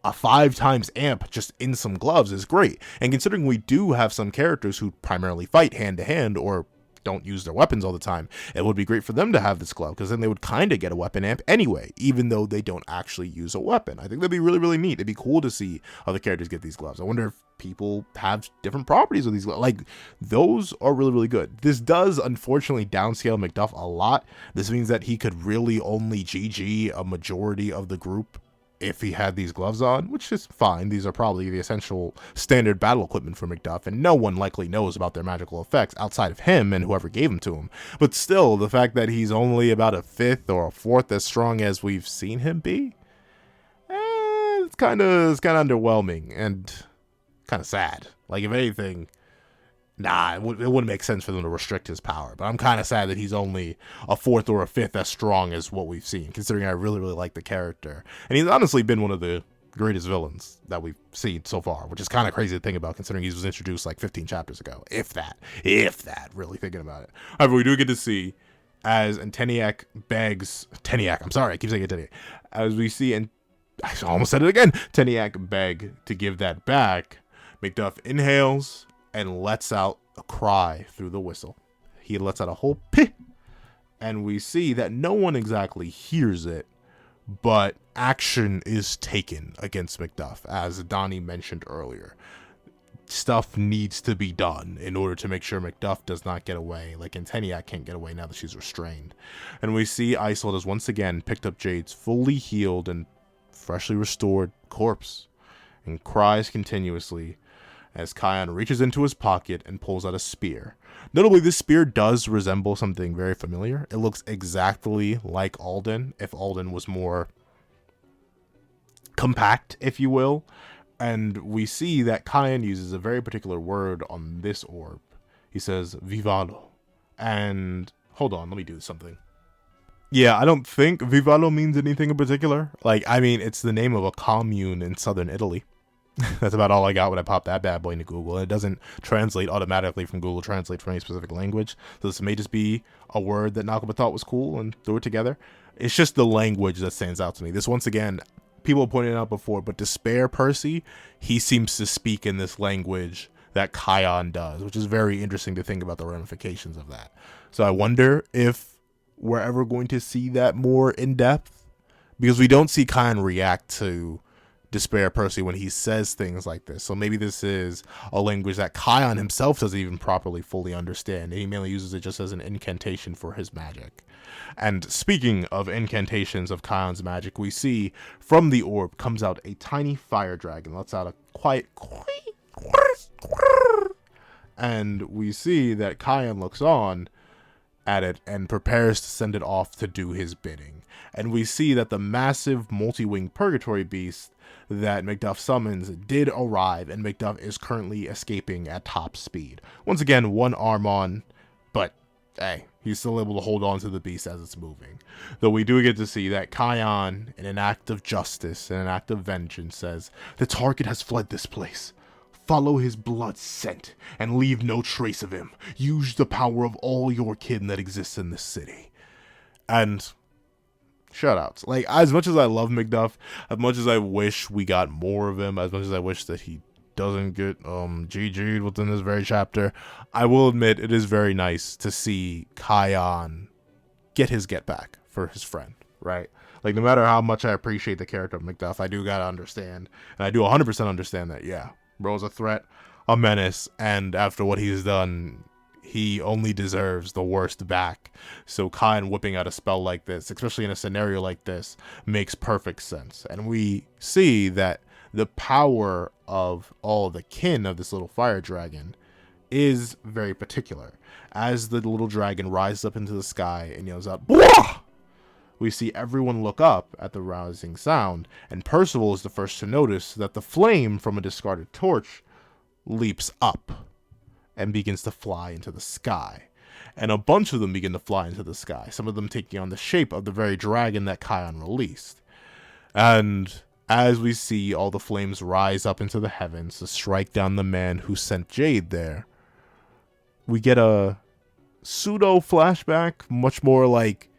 a 5 times amp just in some gloves is great. And considering we do have some characters who primarily fight hand to hand or don't use their weapons all the time, it would be great for them to have this glove, because then they would kind of get a weapon amp anyway, even though they don't actually use a weapon. I think that'd be really, really neat. It'd be cool to see other characters get these gloves. I wonder if people have different properties with these gloves. Like, those are really, really good. This does unfortunately downscale McDuff a lot. This means that he could really only GG a majority of the group if he had these gloves on, which is fine. These are probably the essential standard battle equipment for McDuff, and no one likely knows about their magical effects outside of him and whoever gave them to him. But still, the fact that he's only about a 5th or a 4th as strong as we've seen him be, it's kind of underwhelming and kind of sad. Like, if anything, it wouldn't make sense for them to restrict his power. But I'm kind of sad that he's only a 4th or a 5th as strong as what we've seen, considering I really, really like the character. And he's honestly been one of the greatest villains that we've seen so far, which is kind of crazy to think about, considering he was introduced like 15 chapters ago. If that, really thinking about it. However, we do get to see, as Anteniac begs, I'm sorry, I keep saying Anteniac. As we see, and I almost said it again, Anteniac beg to give that back, McDuff inhales and lets out a cry through the whistle. He lets out a whole pih, and we see that no one exactly hears it, but action is taken against McDuff, as Donny mentioned earlier. Stuff needs to be done in order to make sure McDuff does not get away, like Anteniac can't get away now that she's restrained. And we see Isolde has once again picked up Jade's fully healed and freshly restored corpse, and cries continuously as Chion reaches into his pocket and pulls out a spear. Notably, this spear does resemble something very familiar. It looks exactly like Alden, if Alden was more compact, if you will. And we see that Chion uses a very particular word on this orb. He says, Vivalo. And, hold on, let me do something. Yeah, I don't think Vivalo means anything in particular. Like, I mean, it's the name of a commune in southern Italy. That's about all I got when I popped that bad boy into Google. It doesn't translate automatically from Google Translate for any specific language. So this may just be a word that Nakaba thought was cool and threw it together. It's just the language that stands out to me. This, once again, people pointed out before, but Despair Percy, he seems to speak in this language that Chion does, which is very interesting to think about the ramifications of that. So I wonder if we're ever going to see that more in depth, because we don't see Chion react to Despair Percy when he says things like this. So maybe this is a language that Chion himself doesn't even properly fully understand, and he mainly uses it just as an incantation for his magic. And speaking of incantations of Chion's magic, we see from the orb comes out a tiny fire dragon, lets out a quiet and we see that Chion looks on at it and prepares to send it off to do his bidding. And we see that the massive multi-winged Purgatory Beast that McDuff summons did arrive, and McDuff is currently escaping at top speed. Once again, one arm on, but hey, he's still able to hold on to the beast as it's moving. Though we do get to see that Chion, in an act of justice and an act of vengeance, says, "The target has fled this place. Follow his blood scent and leave no trace of him. Use the power of all your kin that exists in this city." And shutouts. Like, as much as I love McDuff, as much as I wish we got more of him, as much as I wish that he doesn't get GG'd within this very chapter, I will admit it is very nice to see Chion get his get back for his friend, right? Like, no matter how much I appreciate the character of Macduff, I do gotta understand, and I do 100% understand that, yeah, bro's a threat, a menace, and after what he's done, he only deserves the worst back. So Chion whipping out a spell like this, especially in a scenario like this, makes perfect sense. And we see that the power of all the kin of this little fire dragon is very particular. As the little dragon rises up into the sky and yells out, "Blah!" we see everyone look up at the rousing sound, and Percival is the first to notice that the flame from a discarded torch leaps up and begins to fly into the sky. And a bunch of them begin to fly into the sky, some of them taking on the shape of the very dragon that Chion released. And as we see all the flames rise up into the heavens to strike down the man who sent Jade there, we get a pseudo flashback, much more like,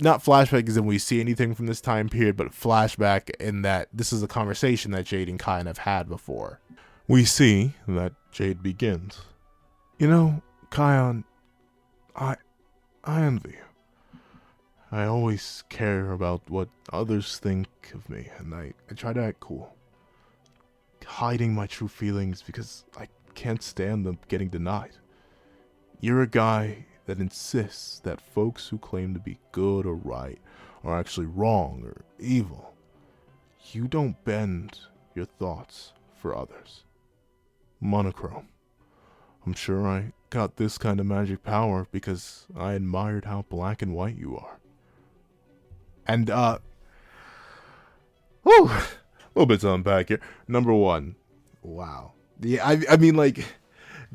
not flashback as in we see anything from this time period, but flashback in that this is a conversation that Jade and Chion have had before. We see that Jade begins. "You know, Chion, I envy you. I always care about what others think of me, and I try to act cool, hiding my true feelings because I can't stand them getting denied. You're a guy that insists that folks who claim to be good or right are actually wrong or evil. You don't bend your thoughts for others. Monochrome. I'm sure I got this kind of magic power because I admired how black and white you are." And, a little bit to unpack here. Number one, wow. Yeah, I mean, like,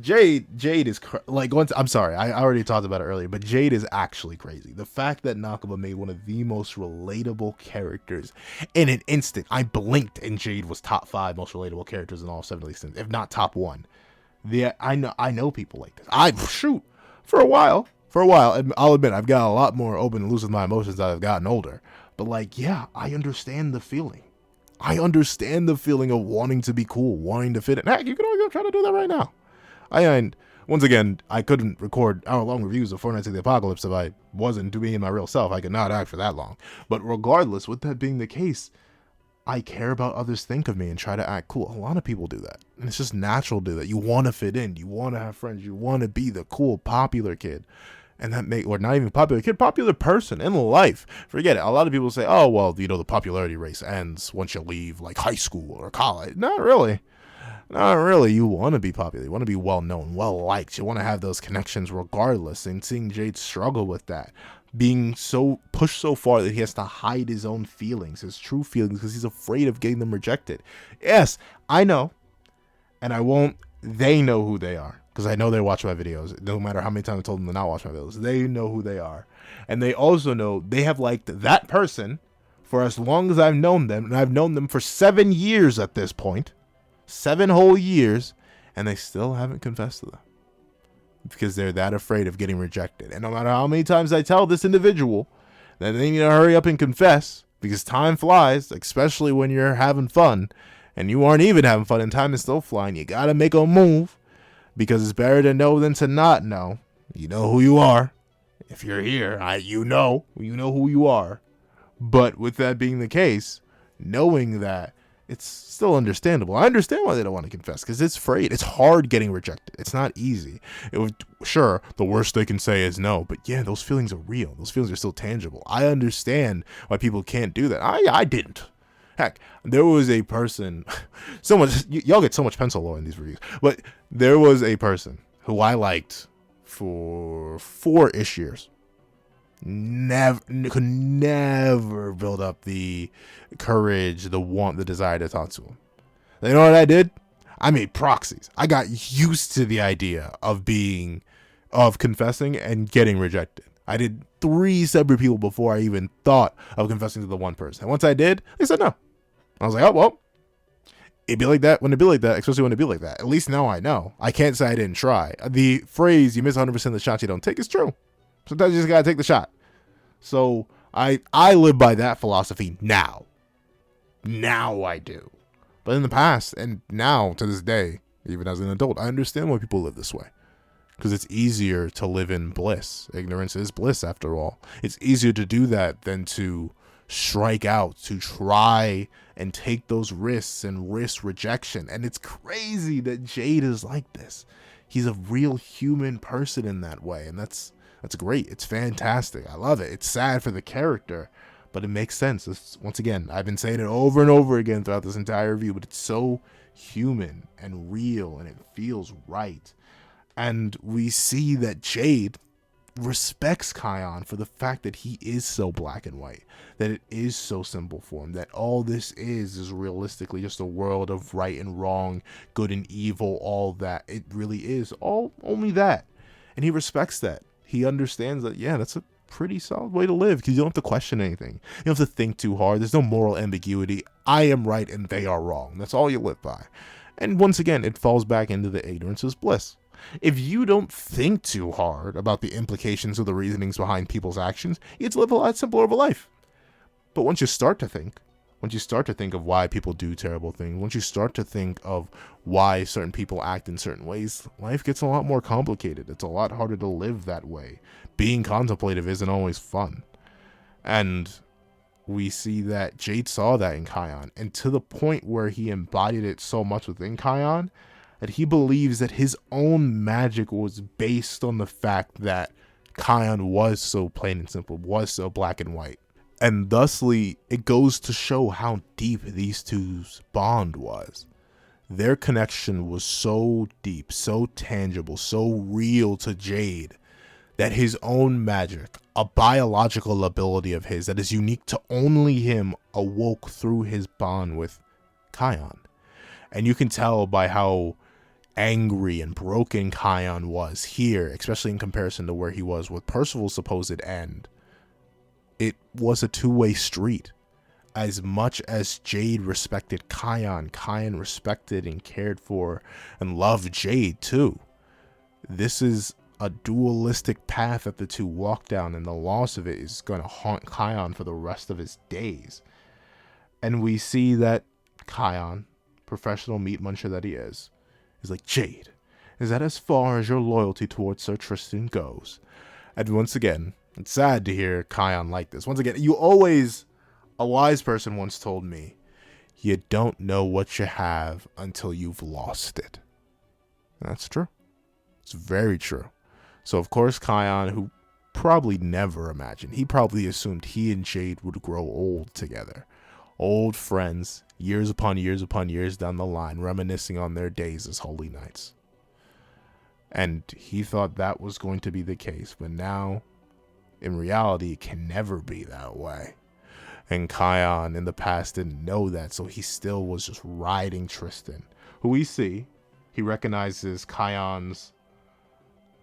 Jade is, like, I'm sorry, I already talked about it earlier, but Jade is actually crazy. The fact that Nakaba made one of the most relatable characters in an instant. I blinked and Jade was top 5 most relatable characters in all 7 Lysins, if not top 1. I know people like this. For a while, and I'll admit, I've got a lot more open and loose with my emotions as I've gotten older. But, like, yeah, I understand the feeling. I understand the feeling of wanting to be cool, wanting to fit in. Heck, you can always go try to do that right now. Once again, I couldn't record hour-long reviews of Four Knights of the Apocalypse if I wasn't being my real self. I could not act for that long. But regardless, with that being the case, I care about others think of me and try to act cool. A lot of people do that. And it's just natural to do that. You want to fit in. You want to have friends. You want to be the cool, popular kid. And or not even popular kid, popular person in life. Forget it. A lot of people say, oh, well, the popularity race ends once you leave, like, high school or college. Not really. Not really. You want to be popular. You want to be well-known, well-liked. You want to have those connections regardless. And seeing Jade struggle with that, being so pushed so far that he has to hide his own feelings, his true feelings, because he's afraid of getting them rejected. Yes, I know. And I won't. They know who they are. Because I know they watch my videos. No matter how many times I told them to not watch my videos, they know who they are. And they also know they have liked that person for as long as I've known them. And I've known them for 7 years at this point. 7 whole years. And they still haven't confessed to them. Because they're that afraid of getting rejected. And no matter how many times I tell this individual that they need to hurry up and confess, because time flies, especially when you're having fun, and you aren't even having fun and time is still flying, you gotta make a move, because it's better to know than to not know. You know who you are. If you're here, you know who you are. But with that being the case, knowing that, it's still understandable. I understand why they don't want to confess, because it's afraid. It's hard getting rejected. It's not easy. Sure, the worst they can say is no, but yeah, those feelings are real. Those feelings are still tangible. I understand why people can't do that. I didn't. Heck, there was a person, y'all get so much pencil law in these reviews, but there was a person who I liked for 4-ish years. Could never build up the courage, the want, the desire to talk to him. You know what I did? I made proxies. I got used to the idea of confessing and getting rejected. I did 3 separate people before I even thought of confessing to the one person. And once I did, they said no. I was like, oh, well, it'd be like that when it be like that, especially when it be like that. At least now I know. I can't say I didn't try. The phrase, you miss 100% of the shots you don't take, is true. Sometimes you just gotta take the shot. So I live by that philosophy now. Now I do. But in the past, and now to this day, even as an adult, I understand why people live this way. Because it's easier to live in bliss. Ignorance is bliss, after all. It's easier to do that than to strike out, to try and take those risks and risk rejection. And it's crazy that Jade is like this. He's a real human person in that way, and that's great. It's fantastic. I love it. It's sad for the character, but it makes sense. Once again, I've been saying it over and over again throughout this entire review, but it's so human and real, and it feels right. And we see that Jade respects Chion for the fact that he is so black and white, that it is so simple for him, that all this is realistically just a world of right and wrong, good and evil, all that. It really is only that. And he respects that. He understands that, yeah, that's a pretty solid way to live, because you don't have to question anything. You don't have to think too hard. There's no moral ambiguity. I am right and they are wrong. That's all you live by. And once again, it falls back into the ignorance is bliss. If you don't think too hard about the implications or the reasonings behind people's actions, you get to live a lot simpler of a life. But once you start to think of why people do terrible things, once you start to think of why certain people act in certain ways, life gets a lot more complicated. It's a lot harder to live that way. Being contemplative isn't always fun. And we see that Jade saw that in Chion, and to the point where he embodied it so much within Chion, that he believes that his own magic was based on the fact that Chion was so plain and simple, was so black and white. And thusly, it goes to show how deep these two's bond was. Their connection was so deep, so tangible, so real to Jade, that his own magic, a biological ability of his that is unique to only him, awoke through his bond with Chion. And you can tell by how angry and broken Chion was here, especially in comparison to where he was with Percival's supposed end. It was a two-way street. As much as Jade respected Chion, Chion respected and cared for and loved Jade too. This is a dualistic path that the two walk down, and the loss of it is going to haunt Chion for the rest of his days. And we see that Chion, professional meat muncher that he is like, Jade, is that as far as your loyalty towards Sir Tristan goes? And once again, it's sad to hear Chion like this. Once again, a wise person once told me, you don't know what you have until you've lost it. That's true. It's very true. So of course, Chion, who probably never imagined, he probably assumed he and Jade would grow old together. Old friends, years upon years upon years down the line, reminiscing on their days as holy knights. And he thought that was going to be the case, but now, in reality, it can never be that way. And Chion in the past didn't know that, so he still was just riding Tristan, who we see, he recognizes Chion's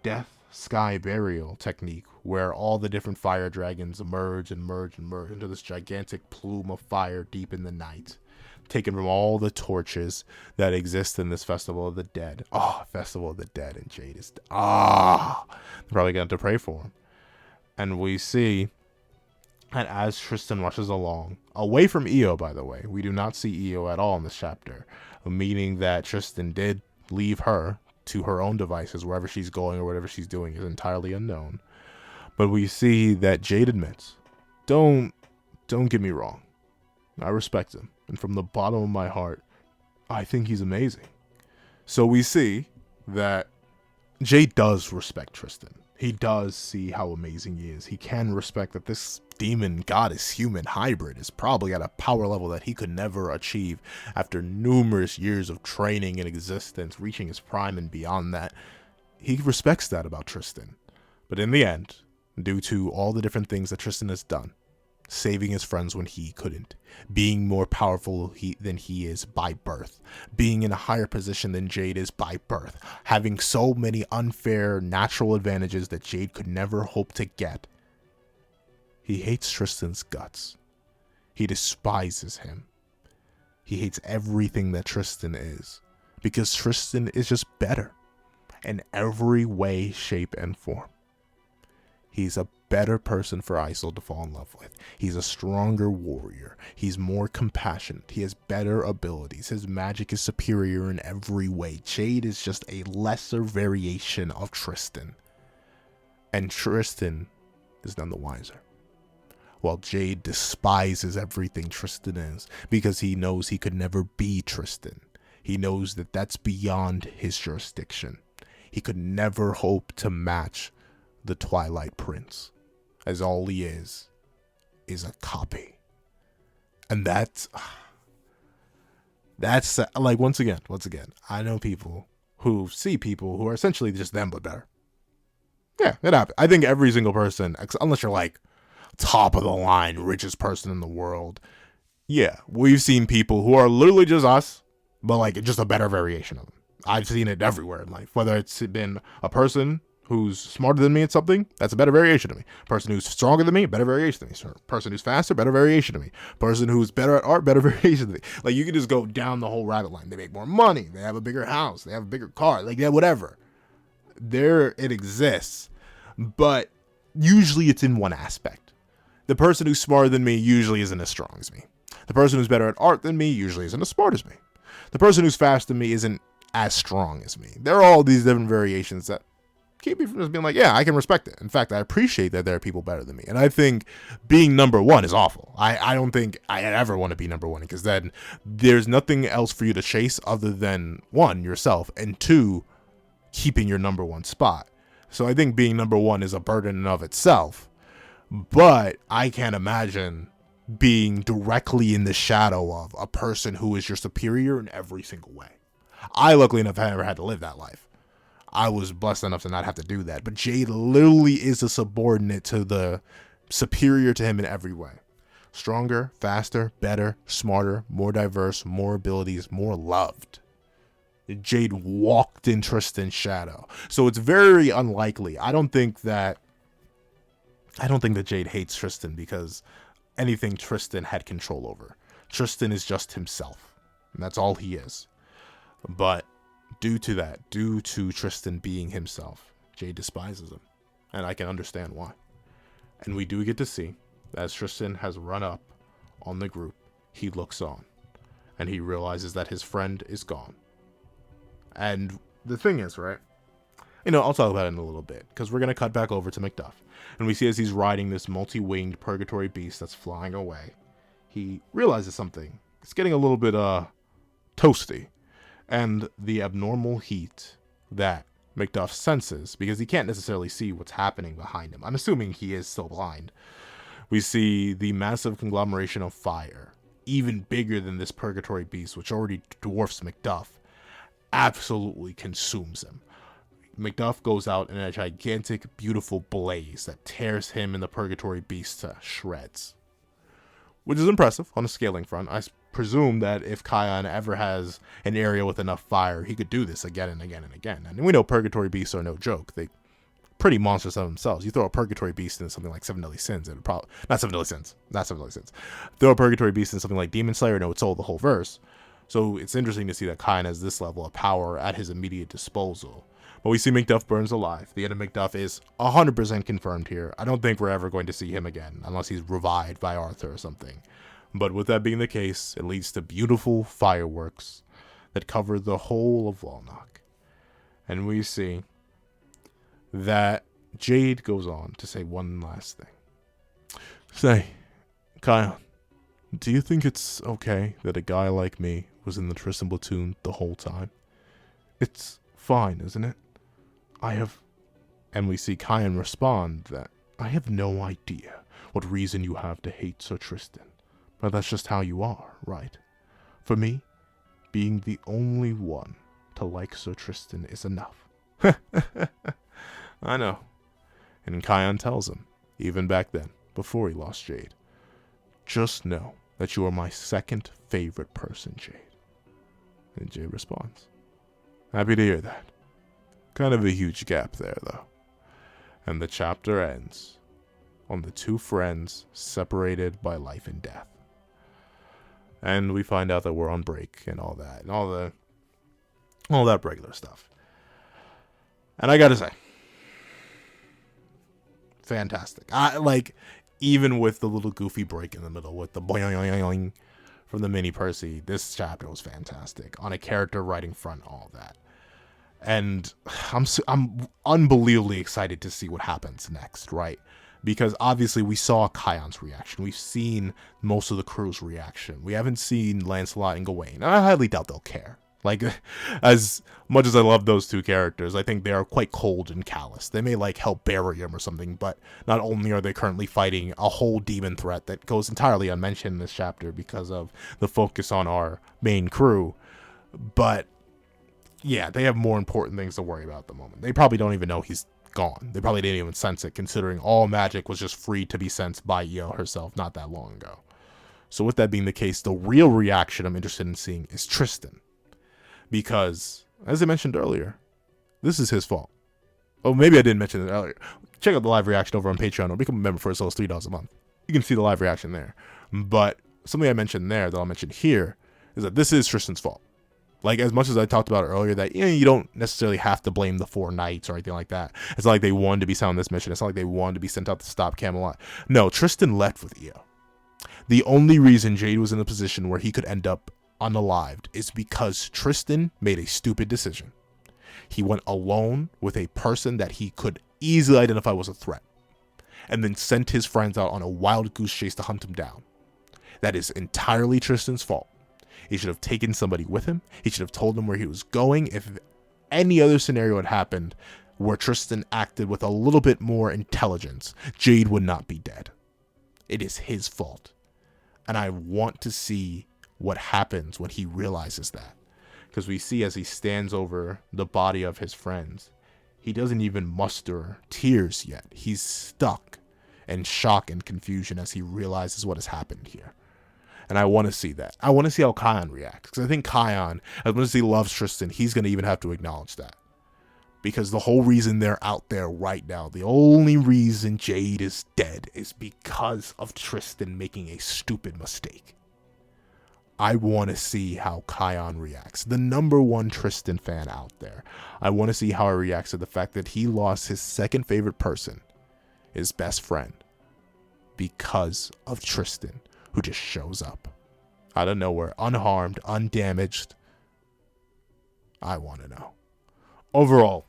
death sky burial technique, where all the different fire dragons emerge into this gigantic plume of fire deep in the night, taken from all the torches that exist in this Festival of the Dead. Festival of the Dead, and Jade is they're probably going to pray for him. And we see that as Tristan rushes along, away from Io, by the way, we do not see Io at all in this chapter, meaning that Tristan did leave her to her own devices. Wherever she's going or whatever she's doing is entirely unknown. But we see that Jade admits, don't get me wrong, I respect him, and from the bottom of my heart, I think he's amazing. So we see that Jade does respect Tristan. He does see how amazing he is. He can respect that this demon goddess human hybrid is probably at a power level that he could never achieve after numerous years of training and existence, reaching his prime and beyond that. He respects that about Tristan. But in the end, due to all the different things that Tristan has done, saving his friends when he couldn't, being more powerful than he is by birth, being in a higher position than Jade is by birth, having so many unfair natural advantages that Jade could never hope to get, he hates Tristan's guts. He despises him. He hates everything that Tristan is, because Tristan is just better in every way, shape, and form. He's a better person for Isol to fall in love with. He's a stronger warrior. He's more compassionate. He has better abilities. His magic is superior in every way. Jade is just a lesser variation of Tristan. And Tristan is none the wiser. while Jade despises everything Tristan is because he knows he could never be Tristan. He knows that that's beyond his jurisdiction. He could never hope to match the Twilight Prince, as all he is a copy. And that's like, once again, I know people who see people who are essentially just them but better. Yeah, it happens. I think every single person, unless you're like top of the line, richest person in the world, yeah, we've seen people who are literally just us, but like just a better variation of them. I've seen it everywhere in life, whether it's been a person who's smarter than me at something, that's a better variation of me. Person who's stronger than me, better variation of me. Person who's faster, better variation of me. Person who's better at art, better variation of me. Like, you can just go down the whole rabbit line. They make more money. They have a bigger house. They have a bigger car. Like, yeah, whatever. There, it exists. But usually it's in one aspect. The person who's smarter than me usually isn't as strong as me. The person who's better at art than me usually isn't as smart as me. The person who's faster than me isn't as strong as me. There are all these different variations that keep me from just being like, yeah, I can respect it. In fact, I appreciate that there are people better than me. And I think being number one is awful. I don't think I ever want to be number one, because then there's nothing else for you to chase other than, one, yourself, and two, keeping your number one spot. So I think being number one is a burden in of itself. But I can't imagine being directly in the shadow of a person who is your superior in every single way. I, luckily enough, have never had to live that life. I was blessed enough to not have to do that. But Jade literally is a subordinate to the superior to him in every way. Stronger, faster, better, smarter, more diverse, more abilities, more loved. Jade walked in Tristan's shadow. So it's very unlikely. I don't think that Jade hates Tristan because anything Tristan had control over. Tristan is just himself. And that's all he is. But due to Tristan being himself, Jade despises him. And I can understand why. And we do get to see that as Tristan has run up on the group, he looks on. And he realizes that his friend is gone. And the thing is, right? I'll talk about it in a little bit, because we're going to cut back over to Macduff. And we see as he's riding this multi-winged purgatory beast that's flying away, he realizes something. It's getting a little bit, toasty. And the abnormal heat that Macduff senses, because he can't necessarily see what's happening behind him. I'm assuming he is still blind. We see the massive conglomeration of fire, even bigger than this purgatory beast, which already dwarfs Macduff, absolutely consumes him. Macduff goes out in a gigantic, beautiful blaze that tears him and the purgatory beast to shreds. Which is impressive on a scaling front. I presume that if Chion ever has an area with enough fire, he could do this again and again and again. And we know purgatory beasts are no joke. They pretty monstrous of themselves. You throw a purgatory beast into something like Seven Deadly Sins, it would probably not Seven Deadly Sins. Throw a purgatory beast in something like Demon Slayer, no, it's all the whole verse. So it's interesting to see that Chion has this level of power at his immediate disposal. But we see Macduff burns alive. The end of Macduff is 100% confirmed here. I don't think we're ever going to see him again, unless he's revived by Arthur or something. But with that being the case, it leads to beautiful fireworks that cover the whole of Walnock. And we see that Jade goes on to say one last thing. Say, Chion, do you think it's okay that a guy like me was in the Tristan platoon the whole time? It's fine, isn't it? And we see Chion respond that, I have no idea what reason you have to hate Sir Tristan, but that's just how you are, right? For me, being the only one to like Sir Tristan is enough. I know. And Chion tells him, even back then, before he lost Jade, just know that you are my second favorite person, Jade. And Jade responds, happy to hear that. Kind of a huge gap there, though. And the chapter ends on the two friends separated by life and death. And we find out that we're on break and all that, and all that regular stuff. And I gotta say, fantastic. Even with the little goofy break in the middle with the boing from the mini Percy, this chapter was fantastic. On a character writing front, all that. And I'm unbelievably excited to see what happens next, right? Because obviously we saw Chion's reaction. We've seen most of the crew's reaction. We haven't seen Lancelot and Gawain. And I highly doubt they'll care. Like, as much as I love those two characters, I think they are quite cold and callous. They may, like, help barium or something, but not only are they currently fighting a whole demon threat that goes entirely unmentioned in this chapter because of the focus on our main crew, but, yeah, they have more important things to worry about at the moment. They probably don't even know he's gone. They probably didn't even sense it, considering all magic was just free to be sensed by Io herself not that long ago. So with that being the case, the real reaction I'm interested in seeing is Tristan. Because, as I mentioned earlier, this is his fault. Oh, maybe I didn't mention it earlier. Check out the live reaction over on Patreon or become a member for as low as $3 a month. You can see the live reaction there. But something I mentioned there that I'll mention here is that this is Tristan's fault. Like, as much as I talked about earlier that, you know, you don't necessarily have to blame the 4 knights or anything like that. It's not like they wanted to be sent on this mission. It's not like they wanted to be sent out to stop Camelot. No, Tristan left with Io. The only reason Jade was in a position where he could end up unalived is because Tristan made a stupid decision. He went alone with a person that he could easily identify was a threat, and then sent his friends out on a wild goose chase to hunt him down. That is entirely Tristan's fault. He should have taken somebody with him. He should have told them where he was going. If any other scenario had happened where Tristan acted with a little bit more intelligence, Jade would not be dead. It is his fault. And I want to see what happens when he realizes that. Because we see as he stands over the body of his friends, he doesn't even muster tears yet. He's stuck in shock and confusion as he realizes what has happened here. And I want to see that. I want to see how Chion reacts. Because I think Chion, as much as he loves Tristan, he's going to even have to acknowledge that. Because the whole reason they're out there right now, the only reason Jade is dead is because of Tristan making a stupid mistake. I want to see how Chion reacts. The #1 Tristan fan out there. I want to see how he reacts to the fact that he lost his second favorite person, his best friend, because of Tristan, who just shows up out of nowhere, unharmed, undamaged. I want to know. Overall,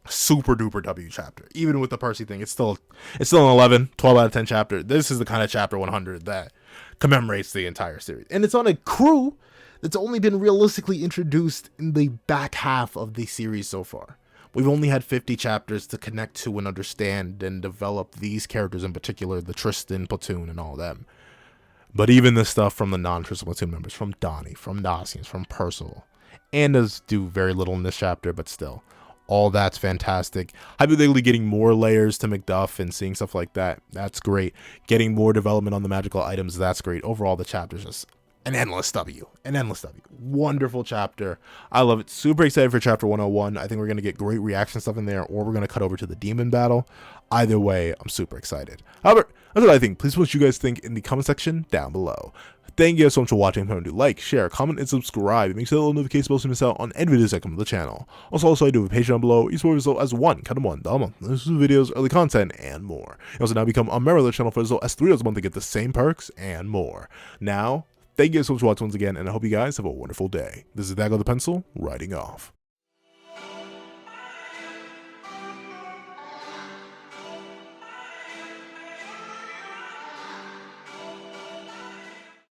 super duper W chapter. Even with the Percy thing, it's still an 11, 12 out of 10 chapter. This is the kind of chapter 100 that commemorates the entire series. And it's on a crew that's only been realistically introduced in the back half of the series so far. We've only had 50 chapters to connect to and understand and develop these characters in particular, the Tristan platoon and all them. But even the stuff from the non-Tristan platoon members, from Donny, from Nasiens, from Percival, and does do very little in this chapter, but still, all that's fantastic. Hypothetically getting more layers to Macduff and seeing stuff like that, that's great. Getting more development on the magical items, that's great. Overall, the chapter's just an endless W. An endless W. Wonderful chapter. I love it. Super excited for chapter 101. I think we're going to get great reaction stuff in there, or we're going to cut over to the demon battle. Either way, I'm super excited. However, that's what I think. Please what you guys think in the comment section down below. Thank you guys so much for watching. Remember to like, share, comment, and subscribe. It makes a little notification bell so you miss out on any videos that come to the channel. Also, I do have a Patreon below. Each one as low as $1 a month. This is videos, early content, and more. You also now become a member of the channel for as low as $3 a month to get the same perks and more. Now, thank you guys so much for watching once again, and I hope you guys have a wonderful day. This is Dago the Pencil, writing off.